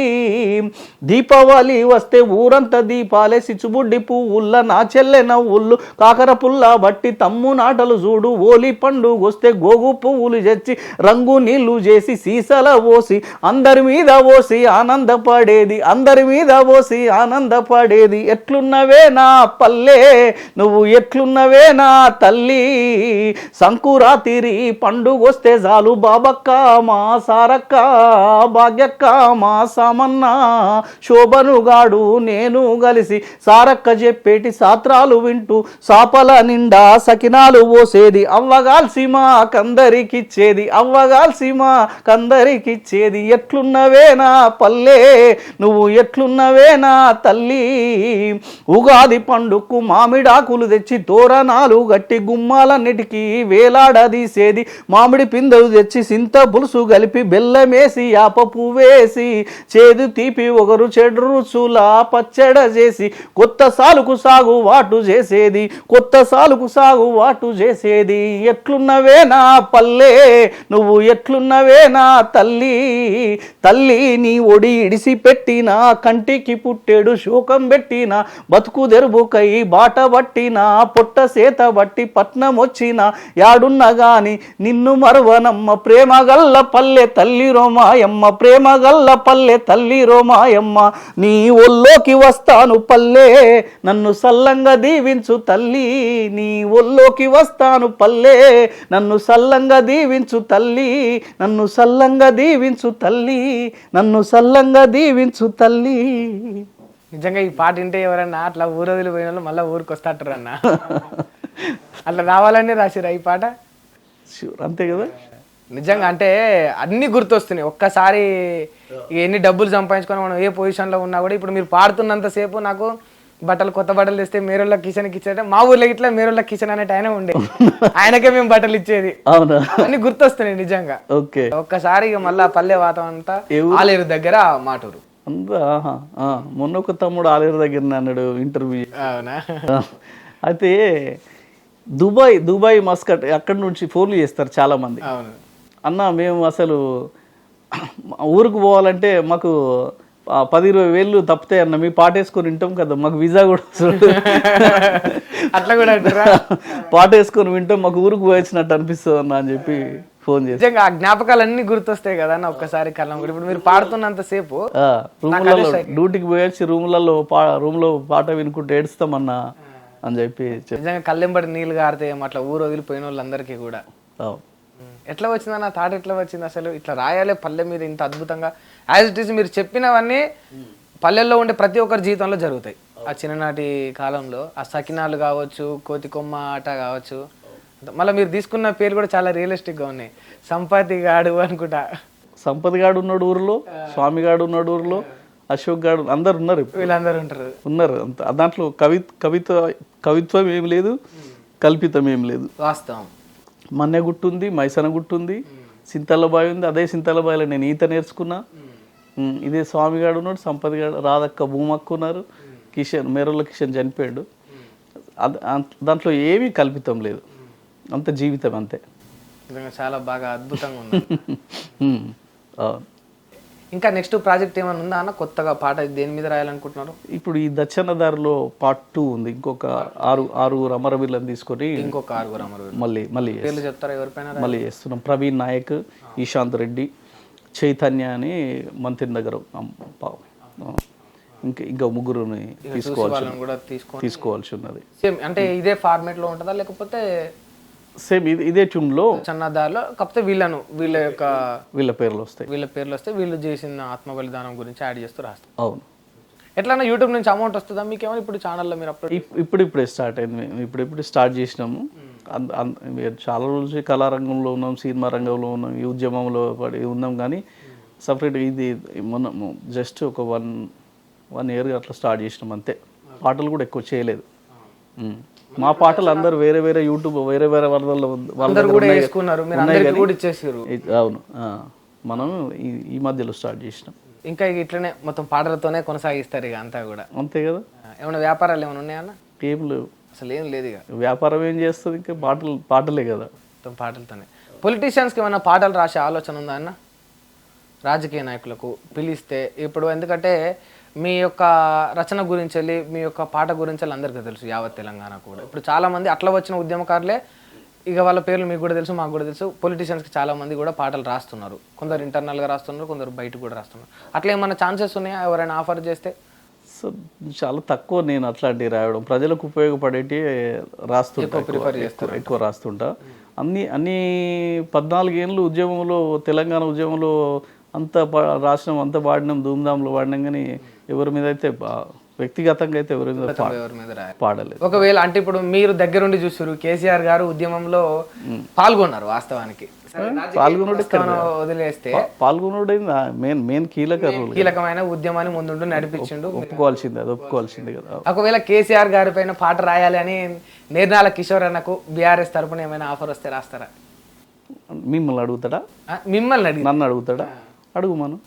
దీపావళి వస్తే ఊరంతా దీపాలే సిచ్చుబుడ్డి పువ్వుల్ల నా చెల్లె నవ్వుళ్ళు కాకర పుల్ల బట్టి తమ్ము నాటలు చూడు ఓలి పండుగ వస్తే గోగు పువ్వులు తెచ్చి రంగు నీళ్లు చేసి సీసల పోసి అందరి మీద పోసి ఆనందపడేది అందరి మీద పోసి ఆనందపడేది ఎట్లున్నవే నా పల్లె నువ్వు ఎట్లున్నవే నా తల్లి సంకురాతిరి పండుగ వస్తే చాలు బాబక్క మా సారక్క భాగ్యక్క మా సామన్న శోభనుగాడు నేను కలిసి సారక్క చెప్పేటి సాత్రాలు వింటూ సాపల నిండా సకినాలు పోసేది అవ్వగాల్సి మా కందరికిచ్చేది అవ్వగాల్సి మా కందరికిచ్చేది ఎట్లున్నవే నా పల్లె నువ్వు ఎట్లున్నవే నా తల్లి ఉగాది పండుగకు మామిడాకులు తెచ్చి తోరణాలు గట్టి గుమ్మాలన్నిటికీ వేలాడదీసేది మామిడి పిందెలు తెచ్చి సింత పులుసు కలిపి బెల్లమేసి యాప పువ్వేసి చేదు తీపి ఒకరు చెడు రుచుల పచ్చడ చేసి కొత్త సాలుకు సాగు వాటు చేసేది కొత్త సాలుకు సాగు వాటు చేసేది ఎట్లున్నవే నా పల్లె నువ్వు ఎట్లున్నవే నా తల్లి తల్లి నీ ఒడి ఇడిసి పెట్టిన కంటికి పుట్టేడు శోకం పెట్టిన బతుకు తెరుబుకై బాట పట్టిన పొట్ట సేత బట్టి పట్నం వచ్చిన యాడున్న గాని నిన్ను మరువనమ్మ ప్రేమగల్ల పల్లె తల్లి రోమాయమ్మ ప్రేమగల్ల పల్లె తల్లి రోమాయమ్మ నీ ఒళ్ళోకి వస్తాను పల్లె నన్ను సల్లంగా దీవించు తల్లి నీ ఒళ్ళోకి వస్తాను పల్లె నన్ను సల్లంగా దీవించు తల్లి నన్ను సల్లంగా దీవించు తల్లి నన్ను సల్లంగా దీవించు తల్లి నిజంగా ఈ పాట వింటే ఎవరన్నా అట్లా ఊరొదిలి పోయిన వాళ్ళు మళ్ళీ ఊరికి వస్తాటారు అన్న అట్లా రావాలని రాసిరా ఈ పాట షూర్ అంతే కదా నిజంగా అంటే అన్ని గుర్తొస్తున్నాయి ఒక్కసారి ఎన్ని డబ్బులు సంపాదించుకొని మనం ఏ పొజిషన్లో ఉన్నా కూడా ఇప్పుడు మీరు పాడుతున్నంతసేపు నాకు బట్టలు కొత్త బట్టలు తెస్తే మేరోళ్ళ కిచెన్కి ఇచ్చేట మా ఊర్లో ఇట్లా మేరోళ్ళ కిచెన్ అనేటి ఆయన ఉండే ఆయనకే మేము బట్టలు ఇచ్చేది అవునా అన్ని గుర్తొస్తున్నాయి నిజంగా ఓకే ఒక్కసారి ఇక మళ్ళా పల్లె వాతావరణం అంతా ఆలేరు దగ్గర మాటూరు అంతా మొన్న ఒక తమ్ముడు ఆలేరు దగ్గర అన్నాడు ఇంటర్వ్యూ అవునా అయితే దుబాయ్ మస్కట్ అక్కడి నుంచి ఫోన్లు చేస్తారు చాలా మంది అవును అన్న మేము అసలు ఊరికి పోవాలంటే మాకు 10-20 వేలు తప్పితే అన్న మీ పాటేసుకొని వింటాం కదా మాకు వీసా కూడా అట్లా కూడా అంటారా పాటేసుకొని వింటాం మాకు ఊరికి పోయొచ్చినట్టు అనిపిస్తుంది అన్న అని చెప్పి ఫోన్ చేసి నిజంగా ఆ జ్ఞాపకాలు అన్ని గుర్తొస్తాయి కదా అన్న ఒక్కసారి కళ్ళం కూడా ఇప్పుడు మీరు పాడుతున్నంత సేపు రూములలో డ్యూటీకి పోయొచ్చి రూమ్లో పాట వినుకుంటూ ఏడుస్తామన్నా అని చెప్పి నిజంగా కళ్ళెంబడి నీళ్ళు గారితే అట్లా ఊరు వదిలిపోయిన వాళ్ళందరికీ కూడా ఎట్లా వచ్చిందన్న థాట్ ఎట్లా వచ్చింది అసలు ఇట్లా రాయాలి పల్లె మీద ఇంత అద్భుతంగా యాజ్ ఇట్ ఈస్ మీరు చెప్పినవన్నీ పల్లెల్లో ఉండే ప్రతి ఒక్కరి జీవితంలో జరుగుతాయి ఆ చిన్ననాటి కాలంలో ఆ సకినాలు కావచ్చు కోతి కొమ్మ ఆట కావచ్చు మళ్ళీ మీరు తీసుకున్న పేరు కూడా చాలా రియలిస్టిక్గా ఉన్నాయి సంపతి గాడు అనుకుంటా సంపత్ గాడు ఉన్నాడు ఊర్లో స్వామి గాడు ఉన్నాడు ఊర్లో అశోక్ గాడు అందరు ఉన్నారు వీళ్ళందరూ ఉన్నారు అంత దాంట్లో కవిత్వం ఏం లేదు కల్పితం ఏం లేదు వాస్తవం మన్నె గుట్టు ఉంది మైసన గుట్టు ఉంది సింతలబాయి ఉంది అదే సింతలబాయిలో నేను ఈత నేర్చుకున్నా ఇదే స్వామిగాడు ఉన్నాడు సంపత్ గాడు రాధక్క భూమక్క ఉన్నారు కిషన్ మేరోళ్ళ కిషన్ చనిపోయాడు దాంట్లో ఏమీ కల్పితం లేదు అంత జీవితం అంతే చాలా బాగా అద్భుతంగా ఉంది ఇంకా నెక్స్ట్ ప్రాజెక్ట్ ఏమైనా ఉందా అన్న కొత్తగా పాట దేని మీద రాయాలనుకుంటున్నారు ఇప్పుడు ఈ దచ్చన్నదారిలో పార్ట్ 2 ఉంది ఇంకొక ఆరుగురు అమరవీరులను తీసుకొని ఇంకొక 6 అమరవీరులు మళ్ళీ పేర్లు చెప్తారా ఎవరిపైన మళ్ళీ చేస్తున్నాం ప్రవీణ్ నాయక్ ఈశాంత్ రెడ్డి చైతన్య అని మంత్రి నగరం ఇంకా ముగ్గురుని తీసుకోవాల్సి ఉన్నది సేమ్ అంటే ఇదే ఫార్మేట్ లో ఉంటుందా లేకపోతే సేమ్ ఇదే ట్యూన్లో సన్నదారిలో కాకపోతే వీళ్ళ పేర్లు వస్తాయి. వీళ్ళ పేర్లు వస్తే వీళ్ళు చేసిన ఆత్మ బలిదానం గురించి యాడ్ చేస్తూ రాస్తారు. అవును. ఎట్లన్నా యూట్యూబ్ నుంచి అమౌంట్ వస్తుందా మీకేమో ఇప్పుడు ఛానల్లో మీరు అప్పుడు ఇప్పుడిప్పుడే స్టార్ట్ అయింది. మేము ఇప్పుడిప్పుడు స్టార్ట్ చేసినాము. చాలా రోజులు కళారంగంలో ఉన్నాం, సినిమా రంగంలో ఉన్నాం, ఈ ఉద్యమంలో పడి ఉన్నాం. కానీ సపరేట్ ఇది మొన్న జస్ట్ ఒక వన్ ఇయర్ అట్లా స్టార్ట్ చేసినాం అంతే. పాటలు కూడా ఎక్కువ చేయలేదు. మా పాటలు అందరూ వేరే వేరే యూట్యూబ్ వేరే వేరే వరదల్లో అవును. మనం ఈ మధ్యలో స్టార్ట్ చేసినాం. ఇంకా ఇట్లనే మొత్తం పాటలతోనే కొనసాగిస్తారు ఇక అంతా కూడా. అంతే కదా. ఏమైనా వ్యాపారాలు ఏమైనా ఉన్నాయన్న? ఏం లేవు, అసలు ఏం లేదు. ఇక వ్యాపారం ఏం చేస్తుంది, ఇంకా పాటలే కదా. మొత్తం పాటలతోనే. పొలిటీషియన్స్కి ఏమైనా పాటలు రాసే ఆలోచన ఉందా అన్న? రాజకీయ నాయకులకు పిలిస్తే ఇప్పుడు, ఎందుకంటే మీ యొక్క రచన గురించి వెళ్ళి మీ యొక్క పాట గురించి వెళ్ళి అందరికీ తెలుసు, యావత్ తెలంగాణ కూడా. ఇప్పుడు చాలామంది అట్లా వచ్చిన ఉద్యమకారులే, ఇక వాళ్ళ పేర్లు మీకు కూడా తెలుసు, మాకు కూడా తెలుసు. పొలిటీషియన్స్కి చాలామంది కూడా పాటలు రాస్తున్నారు. కొందరు ఇంటర్నల్గా రాస్తున్నారు, కొందరు బయట కూడా రాస్తున్నారు. అట్లా ఏమన్నా ఛాన్సెస్ ఉన్నాయా ఎవరైనా ఆఫర్ చేస్తే? సో చాలా తక్కువ నేను అట్లాంటివి రాయడం. ప్రజలకు ఉపయోగపడేటి రాస్తుంటా, ఎక్కువ రాస్తుంటా. అన్ని 14 ఏళ్ళు ఉద్యమంలో, తెలంగాణ ఉద్యమంలో అంత రాసినాం, అంత పాడినాం, ధూమ్ధాంలో పాడినాం. కానీ ఎవరి మీద అయితే వ్యక్తిగతంగా అయితే ఎవరి మీద పాడలేదు. ఒకవేళ అంటే ఇప్పుడు మీరు దగ్గరుండి చూసారు, కేసీఆర్ గారు ఉద్యమంలో పాల్గొన్నారు. వాస్తవానికి వదిలేస్తే పాల్గొనడే మెయిన్ కీలకమైన ఉద్యమాన్ని ముందుంటూ నడిపించిండు. ఒప్పుకోవాల్సింది కదా. ఒకవేళ కేసీఆర్ గారి పైన పాట రాయాలి అని నిర్నాల కిషోర్ అన్నకు బీఆర్ఎస్ తరపున ఏమైనా ఆఫర్ వస్తే రాస్తారా? మిమ్మల్ని అడుగుతాడా? నన్ను అడుగుతాడా? అడుగు, మనం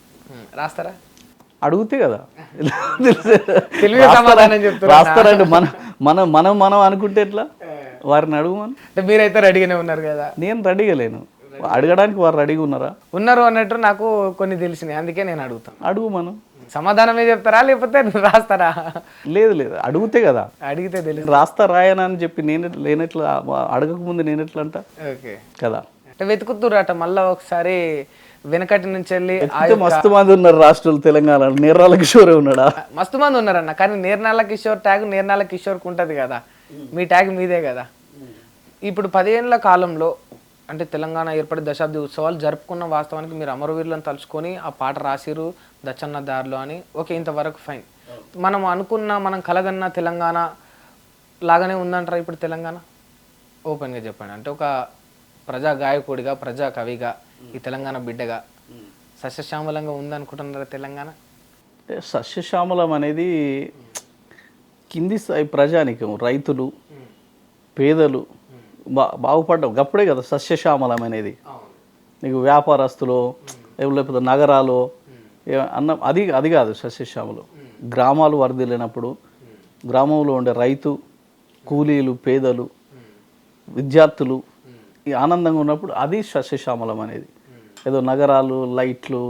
రాస్తారా? అడిగితే కదా రాస్తారండి. మనం అనుకుంటే ఎట్లా? వారిని అడుగుమను. మీరైతే రెడీగానే ఉన్నారు కదా. నేను రెడీగా లేను, అడగడానికి వారు రెడీగా ఉన్నారు అన్నట్టు నాకు కొన్ని తెలిసినాయి, అందుకే నేను అడుగుతాను. అడుగు, మనం సమాధానమే చెప్తారా లేకపోతే రాస్తారా? లేదు అడిగితే కదా. అడిగితే తెలుసు. రాస్తా రాయనా అని చెప్పి నేనెట్లా అడగక ముందు నేనెట్లా అంట కదా. వెతుకుతుర్రట మళ్ళా ఒకసారి వెనకటి నుంచి వెళ్ళి. మస్తు మంది ఉన్నారు రాష్ట్రాలు, తెలంగాణ. నిర్నాల కిషోర్ ఉన్నాడా? మస్తు మంది ఉన్నారన్న, కానీ నిర్నాల కిషోర్ ట్యాగ్ నిర్నాల కిషోర్కి ఉంటుంది కదా, మీ ట్యాగ్ మీదే కదా. ఇప్పుడు 10 ఏళ్ల కాలంలో అంటే తెలంగాణ ఏర్పడి దశాబ్ది ఉత్సవాలు జరుపుకున్న వాస్తవానికి మీరు అమరవీరులను తలుచుకొని ఆ పాట రాసిరు దచ్చన్న దారిలో అని. ఓకే, ఇంతవరకు ఫైన్. మనం కలగన్న తెలంగాణ లాగానే ఉందంటారా ఇప్పుడు తెలంగాణ? ఓపెన్గా చెప్పండి. అంటే ఒక ప్రజా గాయకుడిగా, ప్రజా కవిగా, ఈ తెలంగాణ బిడ్డగా సస్యశ్యామలంగా ఉందనుకుంటున్నారా తెలంగాణ? సస్యశ్యామలం అనేది కింది స్థాయి ప్రజానికం, రైతులు, పేదలు బాగుపడ్డం అప్పుడే కదా సస్యశ్యామలం అనేది. నీకు వ్యాపారస్తులు లేకపోతే నగరాలు అది కాదు సస్యశ్యామలం. గ్రామాలు వరదలేనప్పుడు, గ్రామంలో ఉండే రైతు, కూలీలు, పేదలు, విద్యార్థులు ఈ ఆనందంగా ఉన్నప్పుడు అది సస్యశ్యామలం అనేది. ఏదో నగరాలు, లైట్లు,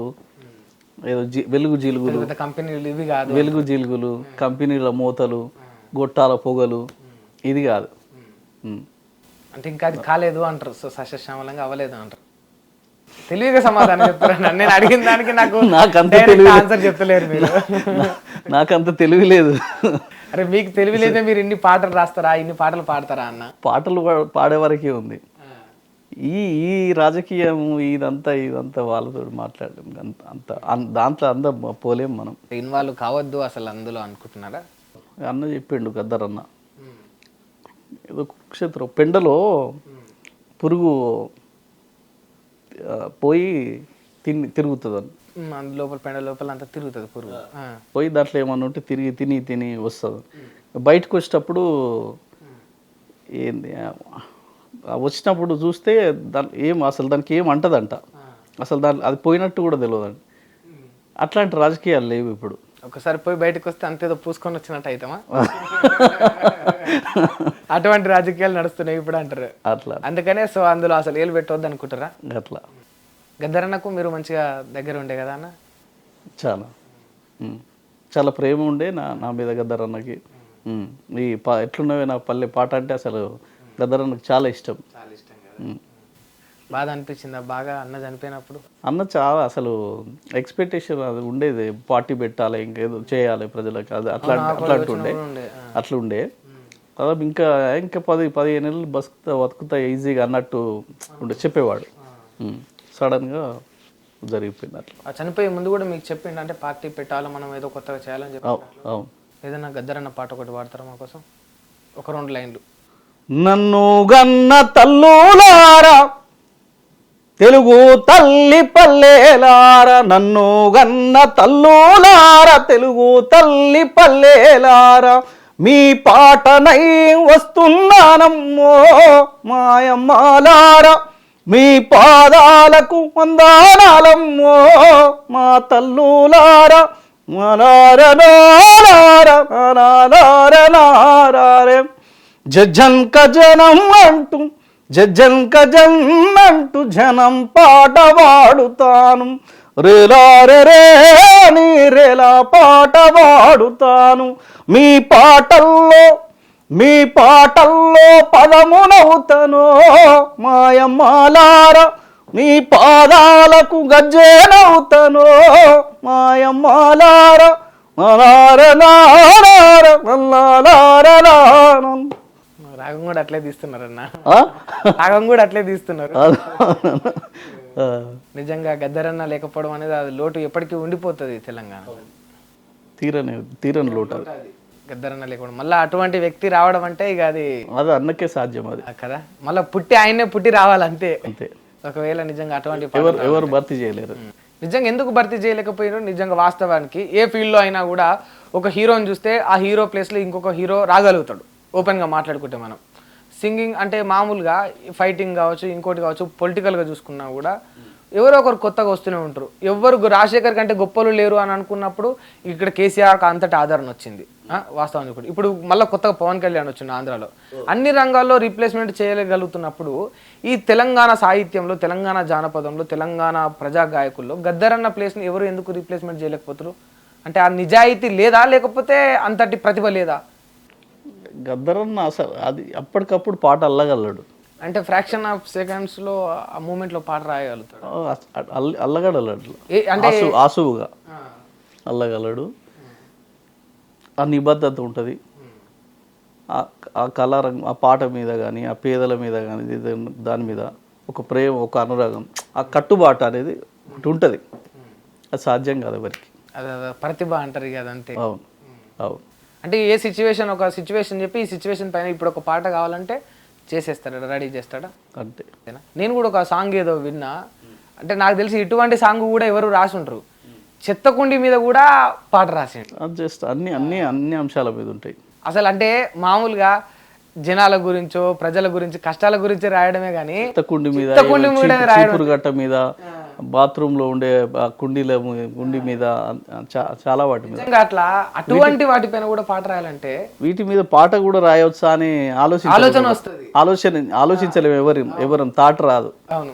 ఏదో వెలుగు జిలుగులు, కంపెనీలు, ఇవి కాదు. వెలుగు జిలుగులు, కంపెనీల మూతలు, గొట్టాల పొగలు, ఇది కాదు. అంటే ఇంకా అది కాలేదు అంటారు. సో సస్యశ్యామలంగా అవ్వలేదు అంటారు. తెలివిగా సమాధానం చెప్తారా? నేను అడిగిన దానికి నాకంత ఆన్సర్ చెప్తలేరు మీరు. నాకంత తెలివి లేదు. అరే మీకు తెలివి లేదే మీరు ఇన్ని పాటలు రాస్తారా, ఇన్ని పాటలు పాడతారా అన్న? పాటలు పాడే వరకే ఉంది. ఈ రాజకీయం ఇదంతా వాళ్ళతో మాట్లాడడం దాంట్లో అంతా పోలేం మనం. ఇన్వాల్వ్ కావద్దు అసలు అందులో అనుకుంటున్నారా? అన్న చెప్పిండు గద్దరన్న, ఏదో కురుక్షేత్రం పెండలో పురుగు పోయి తిరుగుతుందని. లోపల పెండ లోపల అంతా తిరుగుతుంది పురుగు. పోయి దాంట్లో ఏమన్నా ఉంటే తిని వస్తుంది. బయటకు వచ్చేటప్పుడు ఏంది వచ్చినప్పుడు చూస్తే దానికి ఏం అంటదంట. అసలు అది పోయినట్టు కూడా తెలియదండి. అట్లాంటి రాజకీయాలు లేవు ఇప్పుడు. ఒకసారి పోయి బయటకు వస్తే అంతేదో పూసుకొని వచ్చినట్టు అయితమా? అటువంటి రాజకీయాలు నడుస్తున్నాయి ఇప్పుడు అంటారు. అట్లా అందుకనే సో అందులో అసలు ఏలు పెట్టవద్దు అనుకుంటారా? అట్లా. గద్దరన్నకు మీరు మంచిగా దగ్గర ఉండే కదా అన్న? చాలా ప్రేమ ఉండే నా మీద గద్దరన్నకి. ఈ ఎట్లున్నవే నా పల్లె పాట అంటే అసలు గద్దరన్నకు చాలా ఇష్టం. బాధ అనిపించిందా బాగా అన్న చనిపోయినప్పుడు? అన్న చాలా అసలు ఎక్స్పెక్టేషన్ అది ఉండేది, పార్టీ పెట్టాలి, ఇంకేదో చేయాలి ప్రజలకు, అది అట్లా ఉండే. దాదాపు ఇంకా 15 నెలలు బతుకుతా ఈజీగా అన్నట్టు ఉండే చెప్పేవాడు. సడన్గా జరిగిపోయింది అట్లా. ఆ చనిపోయే ముందు కూడా మీకు చెప్పిండు అంటే పార్టీ పెట్టాలి మనం ఏదో కొత్తగా చేయాలని చెప్పి. అవును. ఏదైనా గద్దరన్న పాట ఒకటి పాడతారా మా కోసం, ఒక 2 లైన్లు? నన్ను గన్న తల్లులారా తెలుగు తల్లి పల్లెలారా, నన్ను గన్న తల్లులారా తెలుగు తల్లి పల్లెలారా, మీ పాటనై వస్తున్నానమ్మో మాయమ్మాలారా, మీ పాదాలకు వందనాలమ్మో మా తల్లులారా, నారే జజ్జంక జనం అంటూ జజ్జంక జన్నంటూ జనం పాట పాడుతాను, రేలారే నీ రేలా పాట పాడుతాను, మీ పాటల్లో పదమునవుతను మాయమ్మాలారా, మీ పాదాలకు గజ్జెనవుతను మాయమ్మాలారా, రాగం కూడా అట్లే తీస్తున్నారన్న, రాగం కూడా అట్లే తీస్తున్నారు. నిజంగా గద్దరన్న లేకపోవడం అనేది అది లోటు ఎప్పటికీ ఉండిపోతుంది తెలంగాణ. తీరని లోటు గద్దరన్న లేకపోవడం, మళ్ళీ అటువంటి వ్యక్తి రావడం అంటే ఇక అది అన్నకే సాధ్యం అది కదా. మళ్ళీ ఆయన్నే పుట్టి రావాలంతే. అంతే. ఒకవేళ నిజంగా అటువంటి ఎవరు భర్తీ చేయలేరు. నిజంగా ఎందుకు భర్తీ చేయలేకపోయినా, నిజంగా వాస్తవానికి ఏ ఫీల్డ్లో అయినా కూడా ఒక హీరోని చూస్తే ఆ హీరో ప్లేస్లో ఇంకొక హీరో రాగలుగుతాడు. ఓపెన్గా మాట్లాడుకుంటే మనం సింగింగ్ అంటే మామూలుగా ఫైటింగ్ కావచ్చు, ఇంకోటి కావచ్చు, పొలిటికల్గా చూసుకున్నా కూడా ఎవరో ఒకరు కొత్తగా వస్తూనే ఉంటారు. ఎవరు రాజశేఖర్ కంటే గొప్పలు లేరు అని అనుకున్నప్పుడు ఇక్కడ కేసీఆర్ అంతటి ఆదరణ వచ్చింది వాస్తవానికి కూడా. ఇప్పుడు మళ్ళీ కొత్తగా పవన్ కళ్యాణ్ వచ్చిండు ఆంధ్రాలో. అన్ని రంగాల్లో రీప్లేస్మెంట్ చేయగలుగుతున్నప్పుడు ఈ తెలంగాణ సాహిత్యంలో, తెలంగాణ జానపదంలో, తెలంగాణ ప్రజా గాయకుల్లో గద్దరన్న ప్లేస్ని ఎవరు ఎందుకు రీప్లేస్మెంట్ చేయలేకపోతారు? అంటే ఆ నిజాయితీ లేదా, లేకపోతే అంతటి ప్రతిభ లేదా? గద్దరన్న అసలు అది అప్పటికప్పుడు పాట అల్లగలడు. అంటే ఫ్రాక్షన్ ఆఫ్ సెకండ్స్లో ఆ మూమెంట్లో పాట రాయగలుగుతాడు. అల్లగలడు అంటే ఆసువుగా అల్లగలడు. ఆ నిబద్ధత ఉంటుంది ఆ కళారంగం, ఆ పాట మీద కానీ, ఆ పేదల మీద కానీ, దాని మీద ఒక ప్రేమ, ఒక అనురాగం, ఆ కట్టుబాటు అనేది ఒకటి ఉంటుంది. అది సాధ్యం కాదు ఎవరికి. అదే ప్రతిభ అంటారు ఇక అదంతే. అవును అవును. అంటే ఏ సిచ్యువేషన్, ఒక సిచ్యువేషన్ చెప్పి ఈ సిచ్యువేషన్ పైన ఇప్పుడు ఒక పాట కావాలంటే చేసేస్తాడా, రెడీ చేస్తాడా? అంతే. నేను కూడా ఒక సాంగ్ ఏదో విన్నా, అంటే నాకు తెలిసి ఇటువంటి సాంగ్ కూడా ఎవరు రాసి ఉంటారు. చెత్తకుండి మీద కూడా పాట రాసిండు. జస్ట్ అన్ని అంశాల మీద ఉంటాయి అసలు. అంటే మామూలుగా జనాల గురించో, ప్రజల గురించి, కష్టాల గురించి రాయడమే కానీ కుండి మీద, గట్ట మీద, బాత్రూమ్ లో ఉండే కుండి మీద, చాలా వాటి మీద అట్లా అటువంటి వాటిపైన కూడా పాట రాయాలంటే వీటి మీద పాట కూడా రాయవచ్చా అని ఆలోచన వస్తుంది. ఆలోచించలేము ఎవరు తాట రాదు. అవును.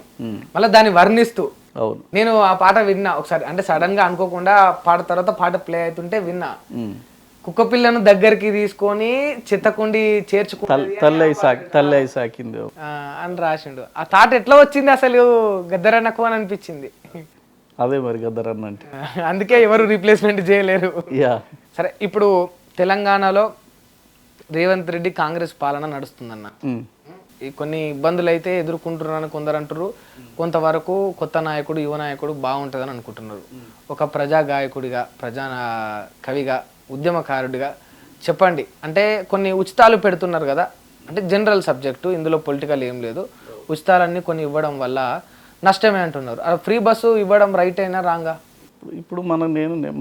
మళ్ళీ దాన్ని వర్ణిస్తూ. అవును. నేను ఆ పాట విన్నా ఒకసారి, అంటే సడన్ గా అనుకోకుండా పాట తర్వాత పాట ప్లే అవుతుంటే విన్నా. కుక్క పిల్లను దగ్గరికి తీసుకొని చెత్తకుండి చేర్చుకుంది తల్లి సాకింది అని రాసిండు. ఆ థాట్ ఎట్లా వచ్చింది అసలు గద్దరన్నకు అని అనిపించింది. అదే మరి గద్దరన్న అంటే. అందుకే ఎవరు రీప్లేస్మెంట్ చేయలేరు. సరే, ఇప్పుడు తెలంగాణలో రేవంత్ రెడ్డి కాంగ్రెస్ పాలన నడుస్తుందన్న. కొన్ని ఇబ్బందులు అయితే ఎదుర్కొంటున్నారని కొందరు అంటారు. కొంతవరకు కొత్త నాయకుడు, యువ నాయకుడు బాగుంటుందని అనుకుంటున్నారు. ఒక ప్రజా గాయకుడిగా, ప్రజా కవిగా, ఉద్యమకారుడిగా చెప్పండి. అంటే కొన్ని ఉచితాలు పెడుతున్నారు కదా, అంటే జనరల్ సబ్జెక్టు, ఇందులో పొలిటికల్ ఏం లేదు. ఉచితాలన్నీ కొన్ని ఇవ్వడం వల్ల నష్టమే అంటున్నారు. ఫ్రీ బస్సు ఇవ్వడం రైట్ అయినా రాంగా? ఇప్పుడు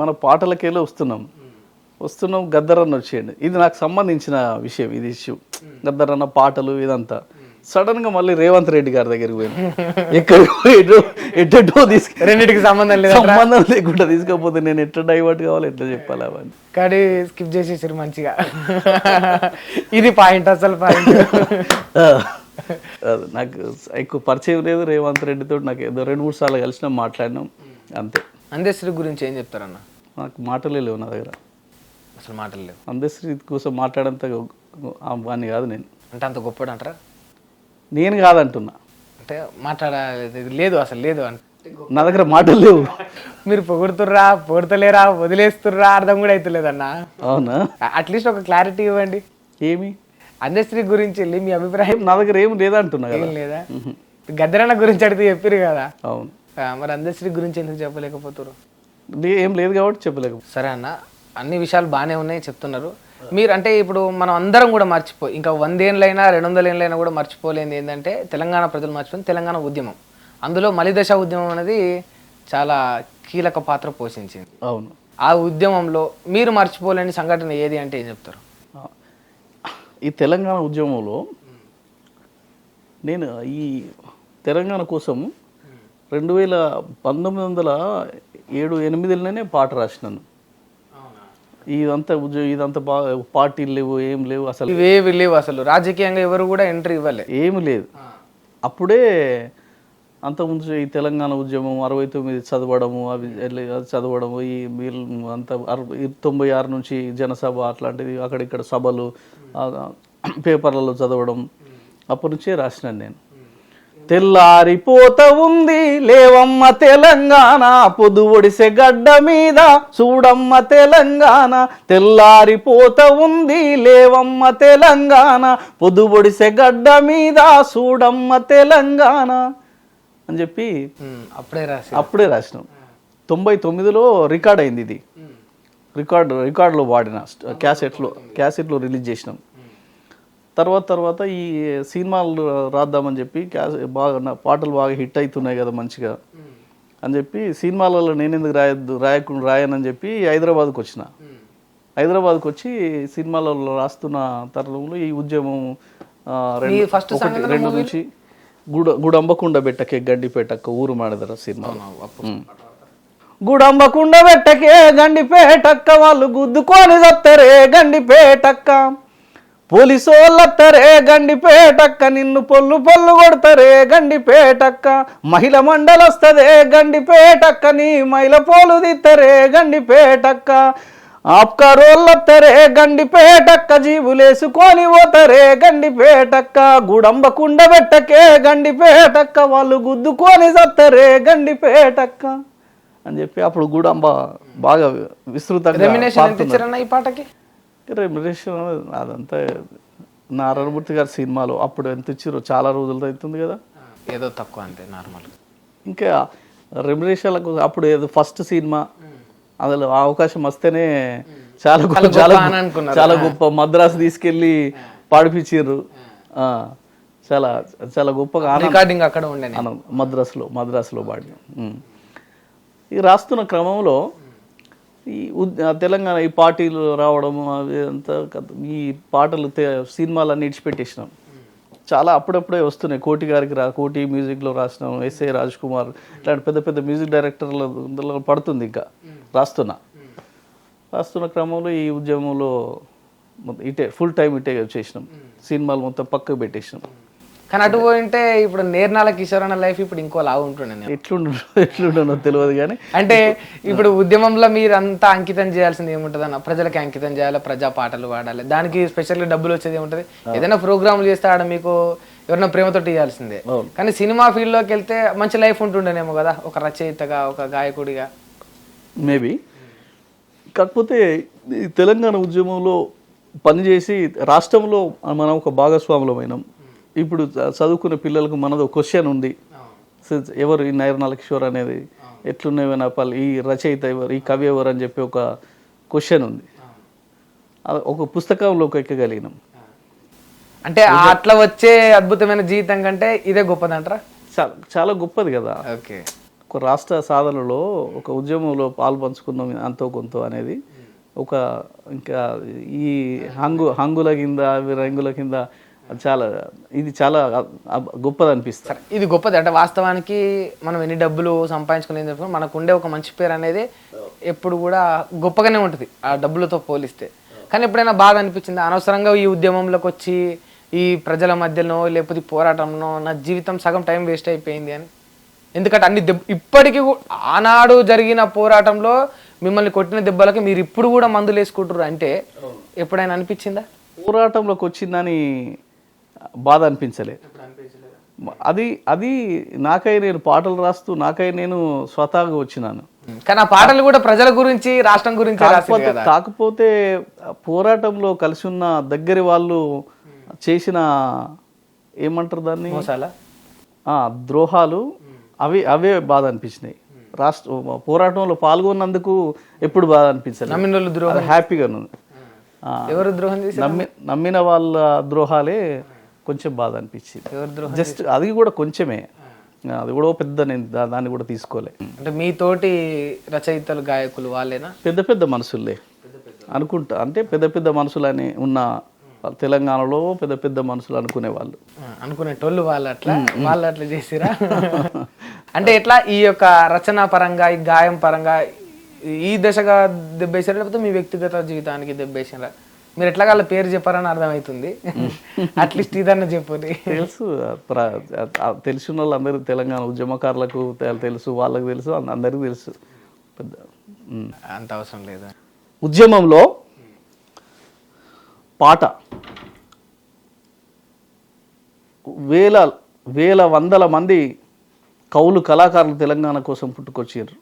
మన పాటలకెళ్ళి వస్తున్నాం గద్దరన్న వచ్చేయండి, ఇది నాకు సంబంధించిన విషయం, ఇది ఇష్యూ. గద్దరన్న పాటలు ఇదంతా సడన్ గా మళ్ళీ రేవంత్ రెడ్డి గారి దగ్గరికి పోయాను. ఎట్టో రెండింటికి సంబంధం లేకుండా తీసుకపోతే నేను ఎట్లా డైవర్ట్ కావాలి, ఎట్లా చెప్పాలి అవన్నీ కానీ స్కిప్ చేసేసారు మంచిగా. ఇది పాయింట్, అసలు పాయింట్. నాకు ఎక్కువ పరిచయం లేదు రేవంత్ రెడ్డితో. నాకు ఏదో 2-3 సార్లు కలిసినా, మాట్లాడినాం అంతే. అందశ్రీ గురించి ఏం చెప్తారన్న? నాకు మాటలే లేవు నా దగ్గర, అసలు మాటలు లేవు. అందశ్రీ కోసం మాట్లాడంత అని కాదు నేను. అంటే అంత గొప్పడు అంటారా? నేను కాదంటున్నా, అంటే మాట్లాడలేదు, లేదు అసలు లేదు అంటే నా దగ్గర మాటలు లేవు. మీరు పొగుడుతుర్రా, పొగడతలేరా, వదిలేస్తుర్రా, అర్థం కూడా అవుతలేదన్నా. అవునా? అట్లీస్ట్ ఒక క్లారిటీ ఇవ్వండి. ఏమి అందశ్రీ గురించి వెళ్ళి మీ అభిప్రాయం నా దగ్గర ఏం లేదంటున్నా కదా. ఏం లేదా? గద్దరన్న గురించి అడిగితే చెప్పారు కదా. అవును, మరి అందశ్రీ గురించి ఎందుకు చెప్పలేకపోతారు? ఏం లేదు కాబట్టి చెప్పలేక. సరే అన్న, అన్ని విషయాలు బాగానే ఉన్నాయి చెప్తున్నారు మీరు. అంటే ఇప్పుడు మనం అందరం కూడా మర్చిపోయి ఇంకా 100 ఏళ్ళైనా 200 ఏళ్ళైనా కూడా మర్చిపోలేనిది ఏంటంటే తెలంగాణ ప్రజలు మర్చిపోయింది తెలంగాణ ఉద్యమం. అందులో మలిదశ ఉద్యమం అనేది చాలా కీలక పాత్ర పోషించింది. అవును, ఆ ఉద్యమంలో మీరు మర్చిపోలేని సంఘటన ఏది అంటే ఏం చెప్తారు? ఈ తెలంగాణ ఉద్యమంలో నేను ఈ తెలంగాణ కోసం 2019-8 పాట రాసినాను. ఇదంతా బాగా పార్టీలు లేవు, ఏం లేవు, అసలు ఇవేవి లేవు, అసలు రాజకీయంగా ఎవరు కూడా ఎంట్రీ ఇవ్వలే, ఏమి లేదు. అప్పుడే అంతకుముందు ఈ తెలంగాణ ఉద్యమం 69 చదవడము, అవి చదవడము, ఈ వీళ్ళు అంత 96 నుంచి జనసభ అట్లాంటివి అక్కడిక్కడ సభలు పేపర్లలో చదవడం, అప్పటి నుంచే రాసినాను నేను. తెల్లారిపోత ఉంది లేవమ్మ తెలంగాణ, పొద్దు ఒడిసె గడ్డ మీద చూడమ్మ తెలంగాణ. తెల్లారిపోత ఉంది లేవమ్మ తెలంగాణ, పొద్దు ఒడిసె గడ్డ మీద చూడమ్మ తెలంగాణ అని చెప్పి అప్పుడే రాసినాం. 99లో రికార్డ్ అయింది. ఇది రికార్డులో వాడిన క్యాసెట్లో రిలీజ్ చేసినాం. తర్వాత ఈ సినిమాలు రాద్దామని చెప్పి పాటలు బాగా హిట్ అవుతున్నాయి కదా మంచిగా అని చెప్పి సినిమాలలో నేను ఎందుకు రాయనని చెప్పి హైదరాబాద్కి వచ్చిన. హైదరాబాద్కి వచ్చి సినిమాలలో రాస్తున్న తరుణంలో ఈ ఉద్యమం 2 నుంచి గుడంబకుండ బెట్టకే గండిపేటక్క ఊరు మాడదర సినిమా. గుడంబకుండ బెట్టకే గండిపేటక్క, వాళ్ళు గుద్దుకొని వత్తరే గండిపేటక్క, పోలీసోళ్ళత్తరే గండిపేటక్క, నిన్ను పొల్లు కొడతారే గండిపేటక్క, మహిళ మండలొస్తదే గండిపేటక్క, నీ మైల పోలు దిత్తరే గండిపేటక్క, ఆప్కారోళ్ళత్తరే గండిపేటక్క, జీబులేసుకొని పోతారే గండిపేటక్క, గుడంబకుండ బెట్టకే గండిపేటక్క, వాళ్ళు గుద్దుకొని సత్తరే గండిపేటక్క అని చెప్పి అప్పుడు గుడంబ బాగా విస్తృతంగా ఈ పాటకి రెమ్యునరేషన్ అదంతా నారాయణమూర్తి గారి సినిమాలో అప్పుడు ఎంత ఇచ్చారో చాలా రోజులతో అవుతుంది కదా, ఏదో తక్కువ అంతే నార్మల్. ఇంకా రెమ్యునరేషన్లకు అప్పుడు ఏదో ఫస్ట్ సినిమా అందులో అవకాశం వస్తేనే చాలా గొప్ప మద్రాసు తీసుకెళ్ళి పాడిపించారు. చాలా చాలా గొప్పగా రికార్డింగ్ అక్కడ ఉండే మద్రాసులో పాడి. ఈ రాస్తున్న క్రమంలో ఈ తెలంగాణ ఈ పార్టీలు రావడం అవి అంతా ఈ పాటలు సినిమాలన్నీ ఇడిచిపెట్టేసినాం. చాలా అప్పుడప్పుడే వస్తున్నాయి. కోటి గారికి కోటి మ్యూజిక్లో రాసినాం, ఎస్ఏ రాజ్ కుమార్ ఇట్లాంటి పెద్ద పెద్ద మ్యూజిక్ డైరెక్టర్ల పడుతుంది. ఇంకా రాస్తున్న క్రమంలో ఈ ఉద్యమంలో ఫుల్ టైం ఇటే చేసినాం. సినిమాలు మొత్తం పక్కకు పెట్టేసినాం. కానీ అటు పోయింటే ఇప్పుడు నేర్నాల కిషోర్ అన్న లైఫ్ ఇప్పుడు ఇంకో లాగా ఉంటుండే. ఎట్లుండనో తెలియదు కానీ అంటే ఇప్పుడు ఉద్యమంలో మీరు అంతా అంకితం చేయాల్సింది ఏముంటుంది అన్న, ప్రజలకి అంకితం చేయాలి, ప్రజా పాటలు పాడాలి, దానికి స్పెషల్గా డబ్బులు వచ్చేది ఏముంటుంది, ఏదైనా ప్రోగ్రాంలు చేస్తే ఆడ మీకు ఎవరైనా ప్రేమతోటి ఇవ్వాల్సిందే. కానీ సినిమా ఫీల్డ్లోకి వెళ్తే మంచి లైఫ్ ఉంటుండేనేమో కదా, ఒక రచయితగా, ఒక గాయకుడిగా మేబీ. కాకపోతే ఈ తెలంగాణ ఉద్యమంలో పనిచేసి రాష్ట్రంలో మనం ఒక భాగస్వాములమైనాం. ఇప్పుడు చదువుకునే పిల్లలకు మనది ఒక క్వశ్చన్ ఉంది, ఎవరు ఈ నేర్నాల కిషోర్ అనేది, ఎట్లున్నాయి నాపాలి, ఈ రచయిత ఎవరు, ఈ కవి ఎవరు అని చెప్పి ఒక క్వశ్చన్ ఉంది. ఒక పుస్తకంలోకి ఎక్కగలిగినాం. అంటే అట్లా వచ్చే అద్భుతమైన జీవితం కంటే ఇదే గొప్పదంటారా? చాలా గొప్పది కదా. ఓకే, ఒక రాష్ట్ర సాధనలో ఒక ఉద్యమంలో పాలు పంచుకుందాం అంతో కొంత అనేది ఒక ఇంకా ఈ హంగుల కింద రంగుల కింద ఇది చాలా గొప్పది అనిపిస్తుంది. ఇది గొప్పది అంటే వాస్తవానికి మనం ఎన్ని డబ్బులు సంపాదించుకునేది మనకు ఉండే ఒక మంచి పేరు అనేది ఎప్పుడు కూడా గొప్పగానే ఉంటుంది ఆ డబ్బులతో పోలిస్తే. కానీ ఎప్పుడైనా బాధ అనిపించింది అనవసరంగా ఈ ఉద్యమంలోకి వచ్చి ఈ ప్రజల మధ్యలో లేకపోతే పోరాటంలో నా జీవితం సగం టైం వేస్ట్ అయిపోయింది అని? ఎందుకంటే అన్ని ఇప్పటికీ ఆనాడు జరిగిన పోరాటంలో మిమ్మల్ని కొట్టిన దెబ్బలకి మీరు ఇప్పుడు కూడా మందులు వేసుకుంటారు అంటే ఎప్పుడైనా అనిపించిందా? పోరాటంలోకి వచ్చిందని బాధ అనిపించలేదు. అది నాకై నేను పాటలు రాస్తూ నాకై నేను స్వతహాగా వచ్చినాను. కానీ ఆ పాటలు కూడా ప్రజల గురించి, రాష్ట్రం గురించి. కాకపోతే పోరాటంలో కలిసి ఉన్న దగ్గరి వాళ్ళు చేసిన ఏమంటారు దాన్ని మోసాలా ద్రోహాలు అవే బాధ అనిపించినాయి. పోరాటంలో పాల్గొన్నందుకు ఎప్పుడు బాధ అనిపించలేదు, నమ్మిన వాళ్ళు ద్రోహం హ్యాపీగా ఉంది. ఎవరు ద్రోహం చేసి నమ్మిన వాళ్ళ ద్రోహాలే కొంచెం బాధ అనిపించింది. ఎవరు ద్రోహం జస్ట్ అది కూడా కొంచెమే, అది కూడా పెద్ద నేను దాన్ని కూడా తీసుకోలే. అంటే మీ తోటి రచయితలు గాయకులు వాళ్ళేనా? పెద్ద పెద్ద మనుషులే అనుకుంటా, అంటే పెద్ద పెద్ద మనుషులని ఉన్న తెలంగాణలో పెద్ద పెద్ద మనుషులు అనుకునేవాళ్ళు, అనుకునేటోళ్ళు వాళ్ళు అట్లా చేసిరా? అంటే ఎట్లా ఈ యొక్క రచనా పరంగా ఈ గాయం పరంగా ఈ దశగా దెబ్బేసారా లేకపోతే మీ వ్యక్తిగత జీవితానికి దెబ్బేసారా? మీరు ఎట్లా వాళ్ళ పేరు చెప్పారని అర్థమవుతుంది, అట్లీస్ట్ ఇదన్నా చెప్పండి. తెలుసు, తెలిసిన వాళ్ళు అందరూ తెలంగాణ ఉద్యమకారులకు తెలుసు, వాళ్ళకి తెలుసు, అందరికీ తెలుసు. పెద్ద అంత అవసరం లేదు. ఉద్యమంలో పాట వేల వందల మంది కవులు కళాకారులు తెలంగాణ కోసం పుట్టుకొచ్చారు.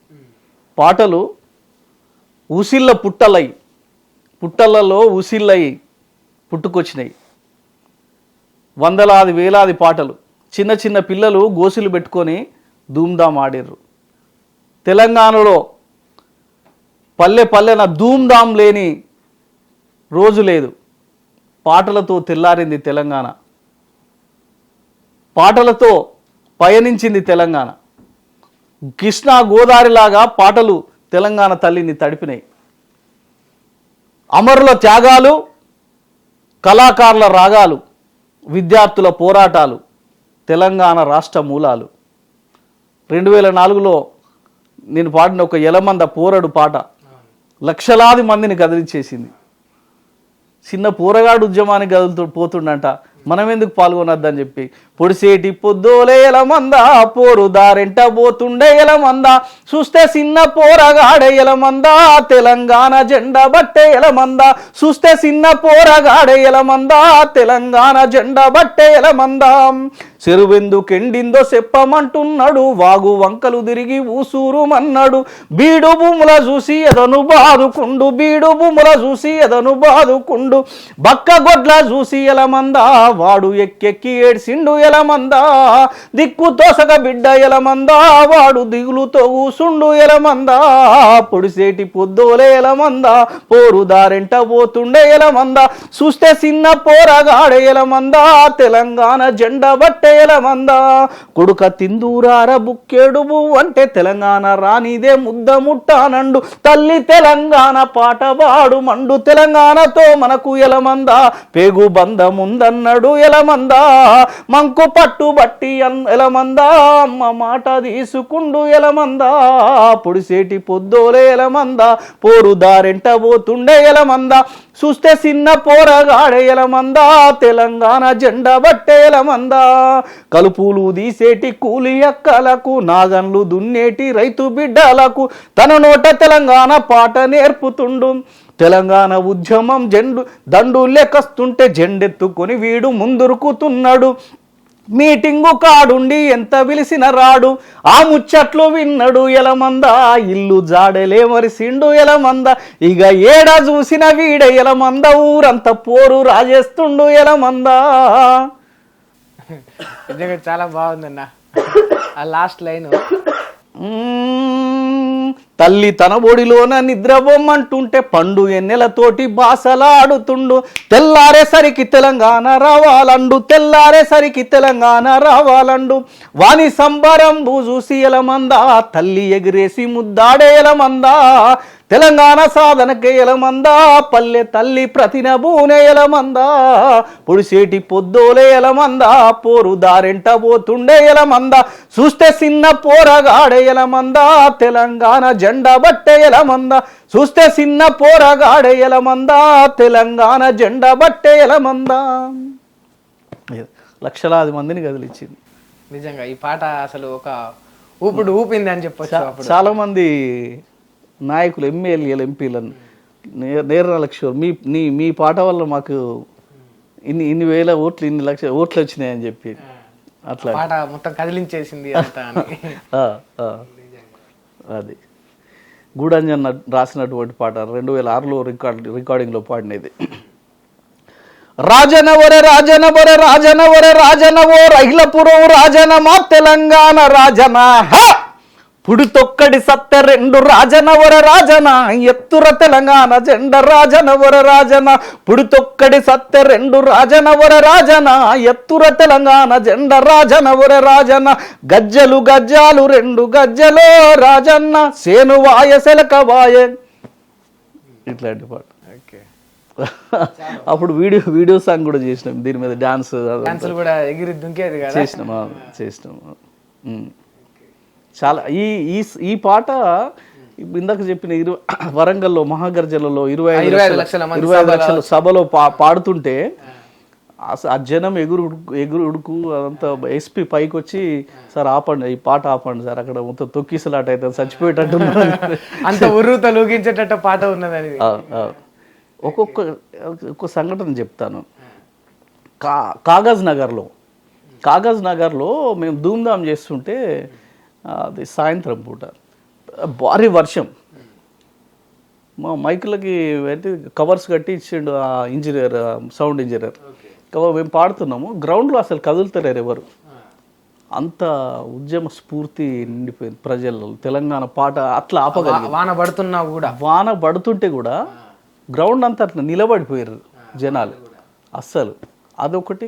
పాటలు పుట్టలలో ఊసిళ్ళై పుట్టుకొచ్చినాయి. వందలాది వేలాది పాటలు, చిన్న చిన్న పిల్లలు గోసులు పెట్టుకొని ధూమ్ధామ్ ఆడారు. తెలంగాణలో పల్లెన ధూమ్ధామ్ లేని రోజు లేదు. పాటలతో తెల్లారింది తెలంగాణ, పాటలతో పయనించింది తెలంగాణ. కృష్ణా గోదావరిలాగా పాటలు తెలంగాణ తల్లిని తడిపినాయి. అమరుల త్యాగాలు, కళాకారుల రాగాలు, విద్యార్థుల పోరాటాలు తెలంగాణ రాష్ట్ర మూలాలు. 2004లో నేను పాడిన ఒక ఎలమంద పోరడు పాట లక్షలాది మందిని కదిలించేసింది. చిన్న పోరగాడు ఉద్యమానికి పోతుండంట, మనం ఎందుకు పాల్గొనొద్దని చెప్పి పొడిసేటి పొద్దోలే ఎలమంద పోరు దారెంట పోతుండే ఎలమంద చూస్తే చిన్న పోరగాడే ఎలమంద తెలంగాణ జెండా బట్టే ఎలమంద చూస్తే చిన్న పోరగాడే ఎలమంద తెలంగాణ జెండా బట్టే ఎలమంద చెరువెందుకెండిందో చెప్పమంటున్నాడు వాగు వంకలు తిరిగి ఊసూరుమన్నాడు బీడు భూముల చూసి ఎదను బాదుకుండు బీడు భూముల చూసి ఎదను బాదుకుండు బక్క గొడ్ల చూసి ఎలమంద వాడు ఎక్కెక్కి ఏడ్సిండు ఎలమంద దిక్కు తోసక బిడ్డ ఎలమంద వాడు దిగులుతో కూసుండు ఎలమంద పొడిసేటి పొద్దోలే ఎలమంద పోరు దారెంట పోతుండే ఎలమంద చూస్తే చిన్న పోరగాడే ఎలమంద తెలంగాణ జెండా బట్టే ఎలమంద కొడుక తిందూరార బుక్కేడుబు అంటే తెలంగాణ రానిదే ముద్ద ముట్టానండు తల్లి తెలంగాణ పాట వాడు మండు తెలంగాణతో మనకు ఎలమంద పేగు బంధముందన్నాడు ఎలమంద మంకు పట్టు బట్టి ఎలమంద అమ్మ మాట తీసుకుండు ఎలమంద పొడిసేటి పొద్దోలే ఎలమంద పోరు దారెంట పోతుండే ఎలమంద చూస్తే చిన్న పోరగాడే ఎలమంద తెలంగాణ జెండా బట్టే ఎలమంద కలుపులు తీసేటి కూలి అక్కలకు నాగన్లు దున్నేటి రైతు బిడ్డలకు తన నోట తెలంగాణ పాట నేర్పుతుండు తెలంగాణ ఉద్యమం దండు లెక్కస్తుంటే జెండెత్తుకొని వీడు ముందురుకుతున్నాడు మీటింగు కాడుండి ఎంత పిలిసిన రాడు ఆ ముచ్చట్లు విన్నడు ఎలమంద ఇల్లు జాడలే మరిసిండు ఎలమంద ఇక ఏడ చూసిన వీడ ఎలమంద ఊరంతా పోరు రాజేస్తుండు ఎలమంద. నిజంగా చాలా బాగుందన్న ఆ లాస్ట్ లైన్. తల్లి తన ఒడిలోన నిద్రబొమ్మంటుంటే పండు ఎన్నెలతోటి బాసలాడుతుండు తెల్లారేసరికి తెలంగాణ రావాలండు తెల్లారేసరికి తెలంగాణ రావాలండు వాని సంబరం చూసి ఎలమంద తల్లి ఎగిరేసి ముద్దాడే ఎలమంద తెలంగాణ సాధనకే ఎలమంద పల్లె తల్లి ప్రతినబూనే ఎలమంద పొడిసేటి పొద్దోలే ఎలమంద పోరు దారెంట పోతుండే ఎలమంద చూస్తే చిన్న పోరగాడే ఎలమంద తెలంగాణ జెండా బట్టే ఎలమంద చూస్తే చిన్న పోరగాడే ఎలమంద తెలంగాణ జెండా బట్టే ఎలమంద. లక్షలాది మందిని కదిలిచ్చింది. నిజంగా ఈ పాట అసలు ఒక ఊపింది అని చెప్పొచ్చు. చాలా మంది నాయకులు ఎమ్మెల్యేలు ఎంపీలను నేర లక్ష్యం మీ పాట వల్ల మాకు ఇన్ని వేల ఓట్లు ఇన్ని లక్షల ఓట్లు వచ్చినాయని చెప్పి అట్లా పాట మొత్తం కదిలించేసింది అది గూడంజన్ రాసినటువంటి పాట 2006లో రికార్డింగ్లో పాడినది. రాజనవర రాజనవర రాజనవర రాజనవో రైలపురం రాజన మా తెలంగాణ రాజన పుడితొక్కడి సత్తె రెండు రాజనవర రాజన ఎత్తుర తెలంగాణ జెండ రాజనవర రాజన పుడితొక్కడి సత్తె రెండు రాజనవర రాజన ఎత్తుర తెలంగాణ జెండ రాజనవర రాజన గజ్జలు గజ్జాలు రెండు గజ్జలో రాజన్న సేను వాయ సెలక వాయ ఇట్లాంటి పాట అప్పుడు వీడియో సాంగ్ కూడా చేసినాం దీని మీద డాన్స్ కూడా ఎగిరి దుంకేది కదా చేసినాం చాలా ఈ పాట ఇందాక చెప్పిన వరంగల్లో మహాగర్జనలో 25 లక్షల సభలో పాడుతుంటే ఆ జనం ఎగురుడుకు అదంతా ఎస్పీ పైకి వచ్చి సార్ ఆపండి ఈ పాట ఆపండి సార్ అక్కడ మొత్తం తొక్కిసలాట అయితే చచ్చిపోయేటట్టు అంత ఉర్రూత లూగించేటట్టు పాట ఉన్నది. ఒక్కొక్క సంఘటన చెప్తాను. కాగజ్ నగర్లో మేము ధూమ్ధామ్ చేస్తుంటే అది సాయంత్రం పూట భారీ వర్షం, మా మైకులకి కవర్స్ కట్టి ఇచ్చిండు ఆ ఇంజనీర్, సౌండ్ ఇంజనీర్. మేము పాడుతున్నాము, గ్రౌండ్లో అసలు కదులుతారు ఎవరు, అంత ఉద్యమ స్ఫూర్తి నిండిపోయింది ప్రజల్లో. తెలంగాణ పాట అట్లా ఆపగలిగింది. వాన పడుతుంటే కూడా గ్రౌండ్ అంతా అట్లా నిలబడిపోయారు జనాలు అస్సలు. అదొకటి.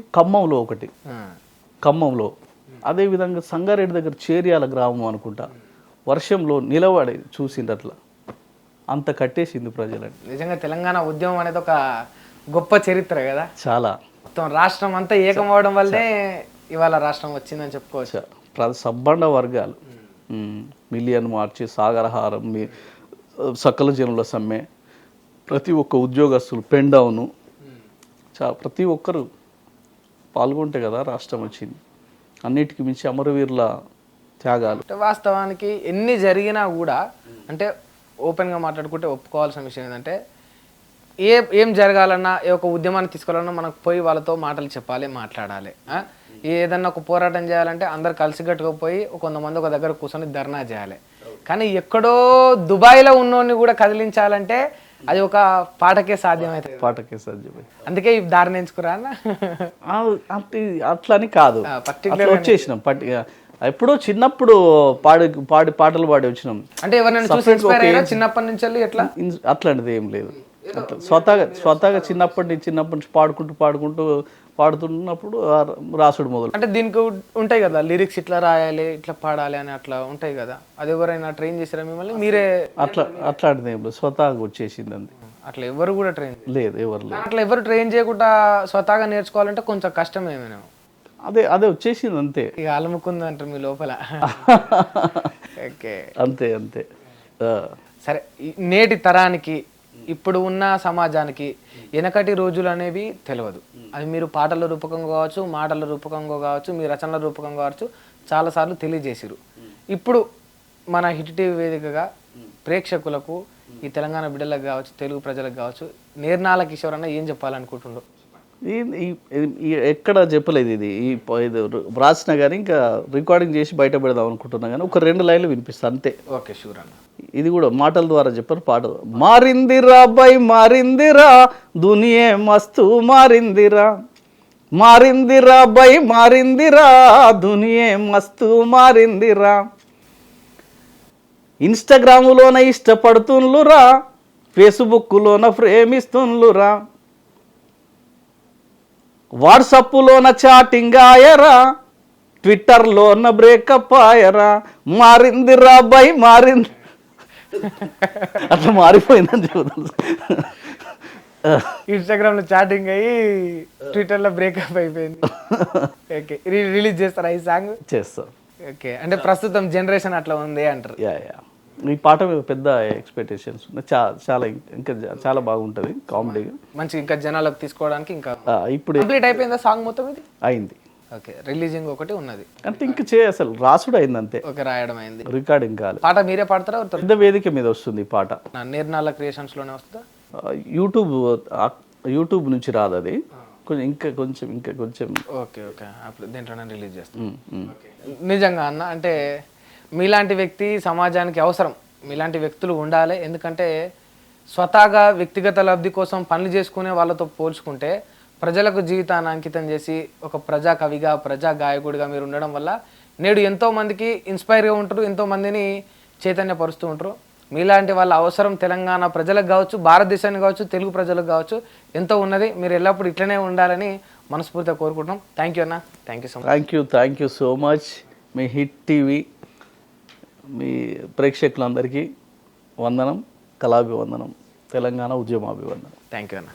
ఖమ్మంలో అదేవిధంగా సంగారెడ్డి దగ్గర చేర్యాల గ్రామం అనుకుంటా, వర్షంలో నిలబడి చూసింది అట్లా, అంత కట్టేసింది ప్రజలని. నిజంగా తెలంగాణ ఉద్యమం అనేది ఒక గొప్ప చరిత్ర కదా. చాలా. మొత్తం రాష్ట్రం అంతా ఏకమవడం వల్లే ఇవాళ రాష్ట్రం వచ్చిందని చెప్పుకోవచ్చు. సబ్బండ వర్గాలు మిలియన్ మార్చి, సాగరహారం, సకల జనుల సమ్మె, ప్రతి ఒక్క ఉద్యోగస్తులు, పెండౌను, ప్రతి ఒక్కరు పాల్గొంటే కదా రాష్ట్రం వచ్చింది. అన్నిటికీ మించి అమరవీరుల త్యాగాలు. వాస్తవానికి ఎన్ని జరిగినా కూడా అంటే ఓపెన్గా మాట్లాడుకుంటే ఒప్పుకోవాల్సిన విషయం ఏంటంటే ఏం జరగాలన్నా ఏ ఒక ఉద్యమాన్ని తీసుకోవాలన్నా మనకు పోయి వాళ్ళతో మాటలు చెప్పాలి, మాట్లాడాలి. ఏదన్నా ఒక పోరాటం చేయాలంటే అందరు కలిసికట్టుగా పోయి కొంతమంది ఒక దగ్గర కూర్చొని ధర్నా చేయాలి. కానీ ఎక్కడో దుబాయ్లో ఉన్నోడిని కూడా కదిలించాలంటే అది ఒక పాటకే సాధ్యమైంది. అందుకే ఈ దారిని ఎంచుకురా అన్న. అట్లని కాదు, వచ్చేసినాం. ఎప్పుడో చిన్నప్పుడు పాటలు పాడి వచ్చినాం. అంటే ఎవరైనా చిన్నప్పటి నుంచి ఎట్లా అట్లాంటిది ఏం లేదు. స్వతహాగా చిన్నప్పటి నుంచి పాడుతున్నప్పుడు రాసుడు మొదలు. అంటే దీనికి ఉంటాయి కదా లిరిక్స్, ఇట్లా రాయాలి, ఇట్లా పాడాలి అని అట్లా ఉంటాయి కదా. అది ఎవరైనా ట్రైన్ చేసారా మిమ్మల్ని? మీరే అట్లాంటిది ఏం లేదు, స్వతహాగా వచ్చేసింది అంతే. అట్లా ఎవరు కూడా ట్రైన్ లేదు, ఎవరు లేదు. అట్లా ఎవరు ట్రైన్ చేయకుండా స్వతహాగా నేర్చుకోవాలంటే కొంచెం కష్టమేమో. అదే వచ్చేసింది అంతే. ఇక అలముకుంది అంటారు మీ లోపల. ఓకే, అంతే. సరే, నేటి తరానికి ఇప్పుడు ఉన్న సమాజానికి వెనకటి రోజులు అనేవి తెలియదు. అది మీరు పాటల రూపకంగా కావచ్చు, మాటల రూపకంగా కావచ్చు, మీ రచనల రూపకంగా కావచ్చు, చాలాసార్లు తెలియజేసిరు. ఇప్పుడు మన హిట్ టీవీ వేదికగా ప్రేక్షకులకు, ఈ తెలంగాణ బిడ్డలకు కావచ్చు, తెలుగు ప్రజలకు కావచ్చు, నిర్నాల కిషోర్ అన్న ఏం చెప్పాలనుకుంటుండ్రు? ఎక్కడ చెప్పలేదు. ఇది రాసిన కానీ ఇంకా రికార్డింగ్ చేసి బయట పెడదాం అనుకుంటున్నా కానీ ఒక 2 లైన్లు వినిపిస్తా అంతే. ఓకే, షూర్ అన్న. ఇది కూడా మాటల ద్వారా చెప్పారు. పాట మారిందిరా బై మారిందిరా, దునియే మస్తు మారిందిరా, మారిందిరా బై మారిందిరా, దునియే మస్తు మారిందిరా, ఇన్స్టాగ్రాములోన ఇష్టపడుతుండ్లురా, ఫేస్బుక్లోన ప్రేమిస్తుండ్లురా, వాట్సాప్లోన చాటింగ్ ఆయరా, ట్విట్టర్లోన బ్రేకప్ ఆయరా, మారిందిరా బై మారింది. అట్లా మారిపోయిందని చెబుతాను. ఇన్స్టాగ్రామ్ లో చాటింగ్ అయ్యి ట్విట్టర్ లో బ్రేకప్ అయిపోయింది. ఓకే, రిలీజ్ చేస్తారా ఈ సాంగ్? చేస్తాం. ఓకే, అంటే ప్రస్తుతం జనరేషన్ అట్లా ఉంది అంటారు. ఈ పాట మీద పెద్ద ఎక్స్పెక్టేషన్స్ ఉన్నాయి. చాలా ఇంకా చాలా బాగుంటుంది, కామెడీగా మంచి, ఇంకా జనాలకు తీసుకోవడానికి. ఇంకా ఇప్పుడు కంప్లీట్ అయిపోయిందా సాంగ్ మొత్తం? ఇది అయింది. ఓకే, రిలీజింగ్ ఒకటి ఉన్నది అంటే ఇంకా అసలు రాసుడు అయింది అంతే. ఓకే, రాయడం అయింది, రికార్డింగ్ కాదు. పాట మీరే పాడతారా? పెద్ద వేదిక మీద వస్తుంది ఈ పాట. నిర్నాల క్రియేషన్స్ లోనే వస్తుందా? యూట్యూబ్ నుంచి రాదు అది, కొంచెం. ఓకే, అప్పుడు దేంట్లోనే రిలీజ్ చేస్తాం. నిజంగా అన్న, అంటే మీలాంటి వ్యక్తి సమాజానికి అవసరం. మీలాంటి వ్యక్తులు ఉండాలి. ఎందుకంటే స్వతహాగా వ్యక్తిగత లబ్ధి కోసం పనులు చేసుకునే వాళ్ళతో పోల్చుకుంటే ప్రజలకు జీవితాన్ని అంకితం చేసి ఒక ప్రజా కవిగా ప్రజా గాయకుడిగా మీరు ఉండడం వల్ల నేడు ఎంతో మందికి ఇన్స్పైర్గా ఉంటారు, ఎంతో మందిని చైతన్యపరుస్తూ ఉంటారు. మీలాంటి వాళ్ళ అవసరం తెలంగాణ ప్రజలకు కావచ్చు, భారతదేశానికి కావచ్చు, తెలుగు ప్రజలకు కావచ్చు ఎంతో ఉన్నది. మీరు ఎల్లప్పుడూ ఇట్లనే ఉండాలని మనస్ఫూర్తిగా కోరుకుంటున్నాం. థ్యాంక్ యూ అన్న, thank you so much. Thank you so much. మీ హిట్ టీవీ మీ ప్రేక్షకులందరికీ వందనం, కళాభివందనం, తెలంగాణ ఉద్యమాభివందనం. థ్యాంక్ యూ అన్న.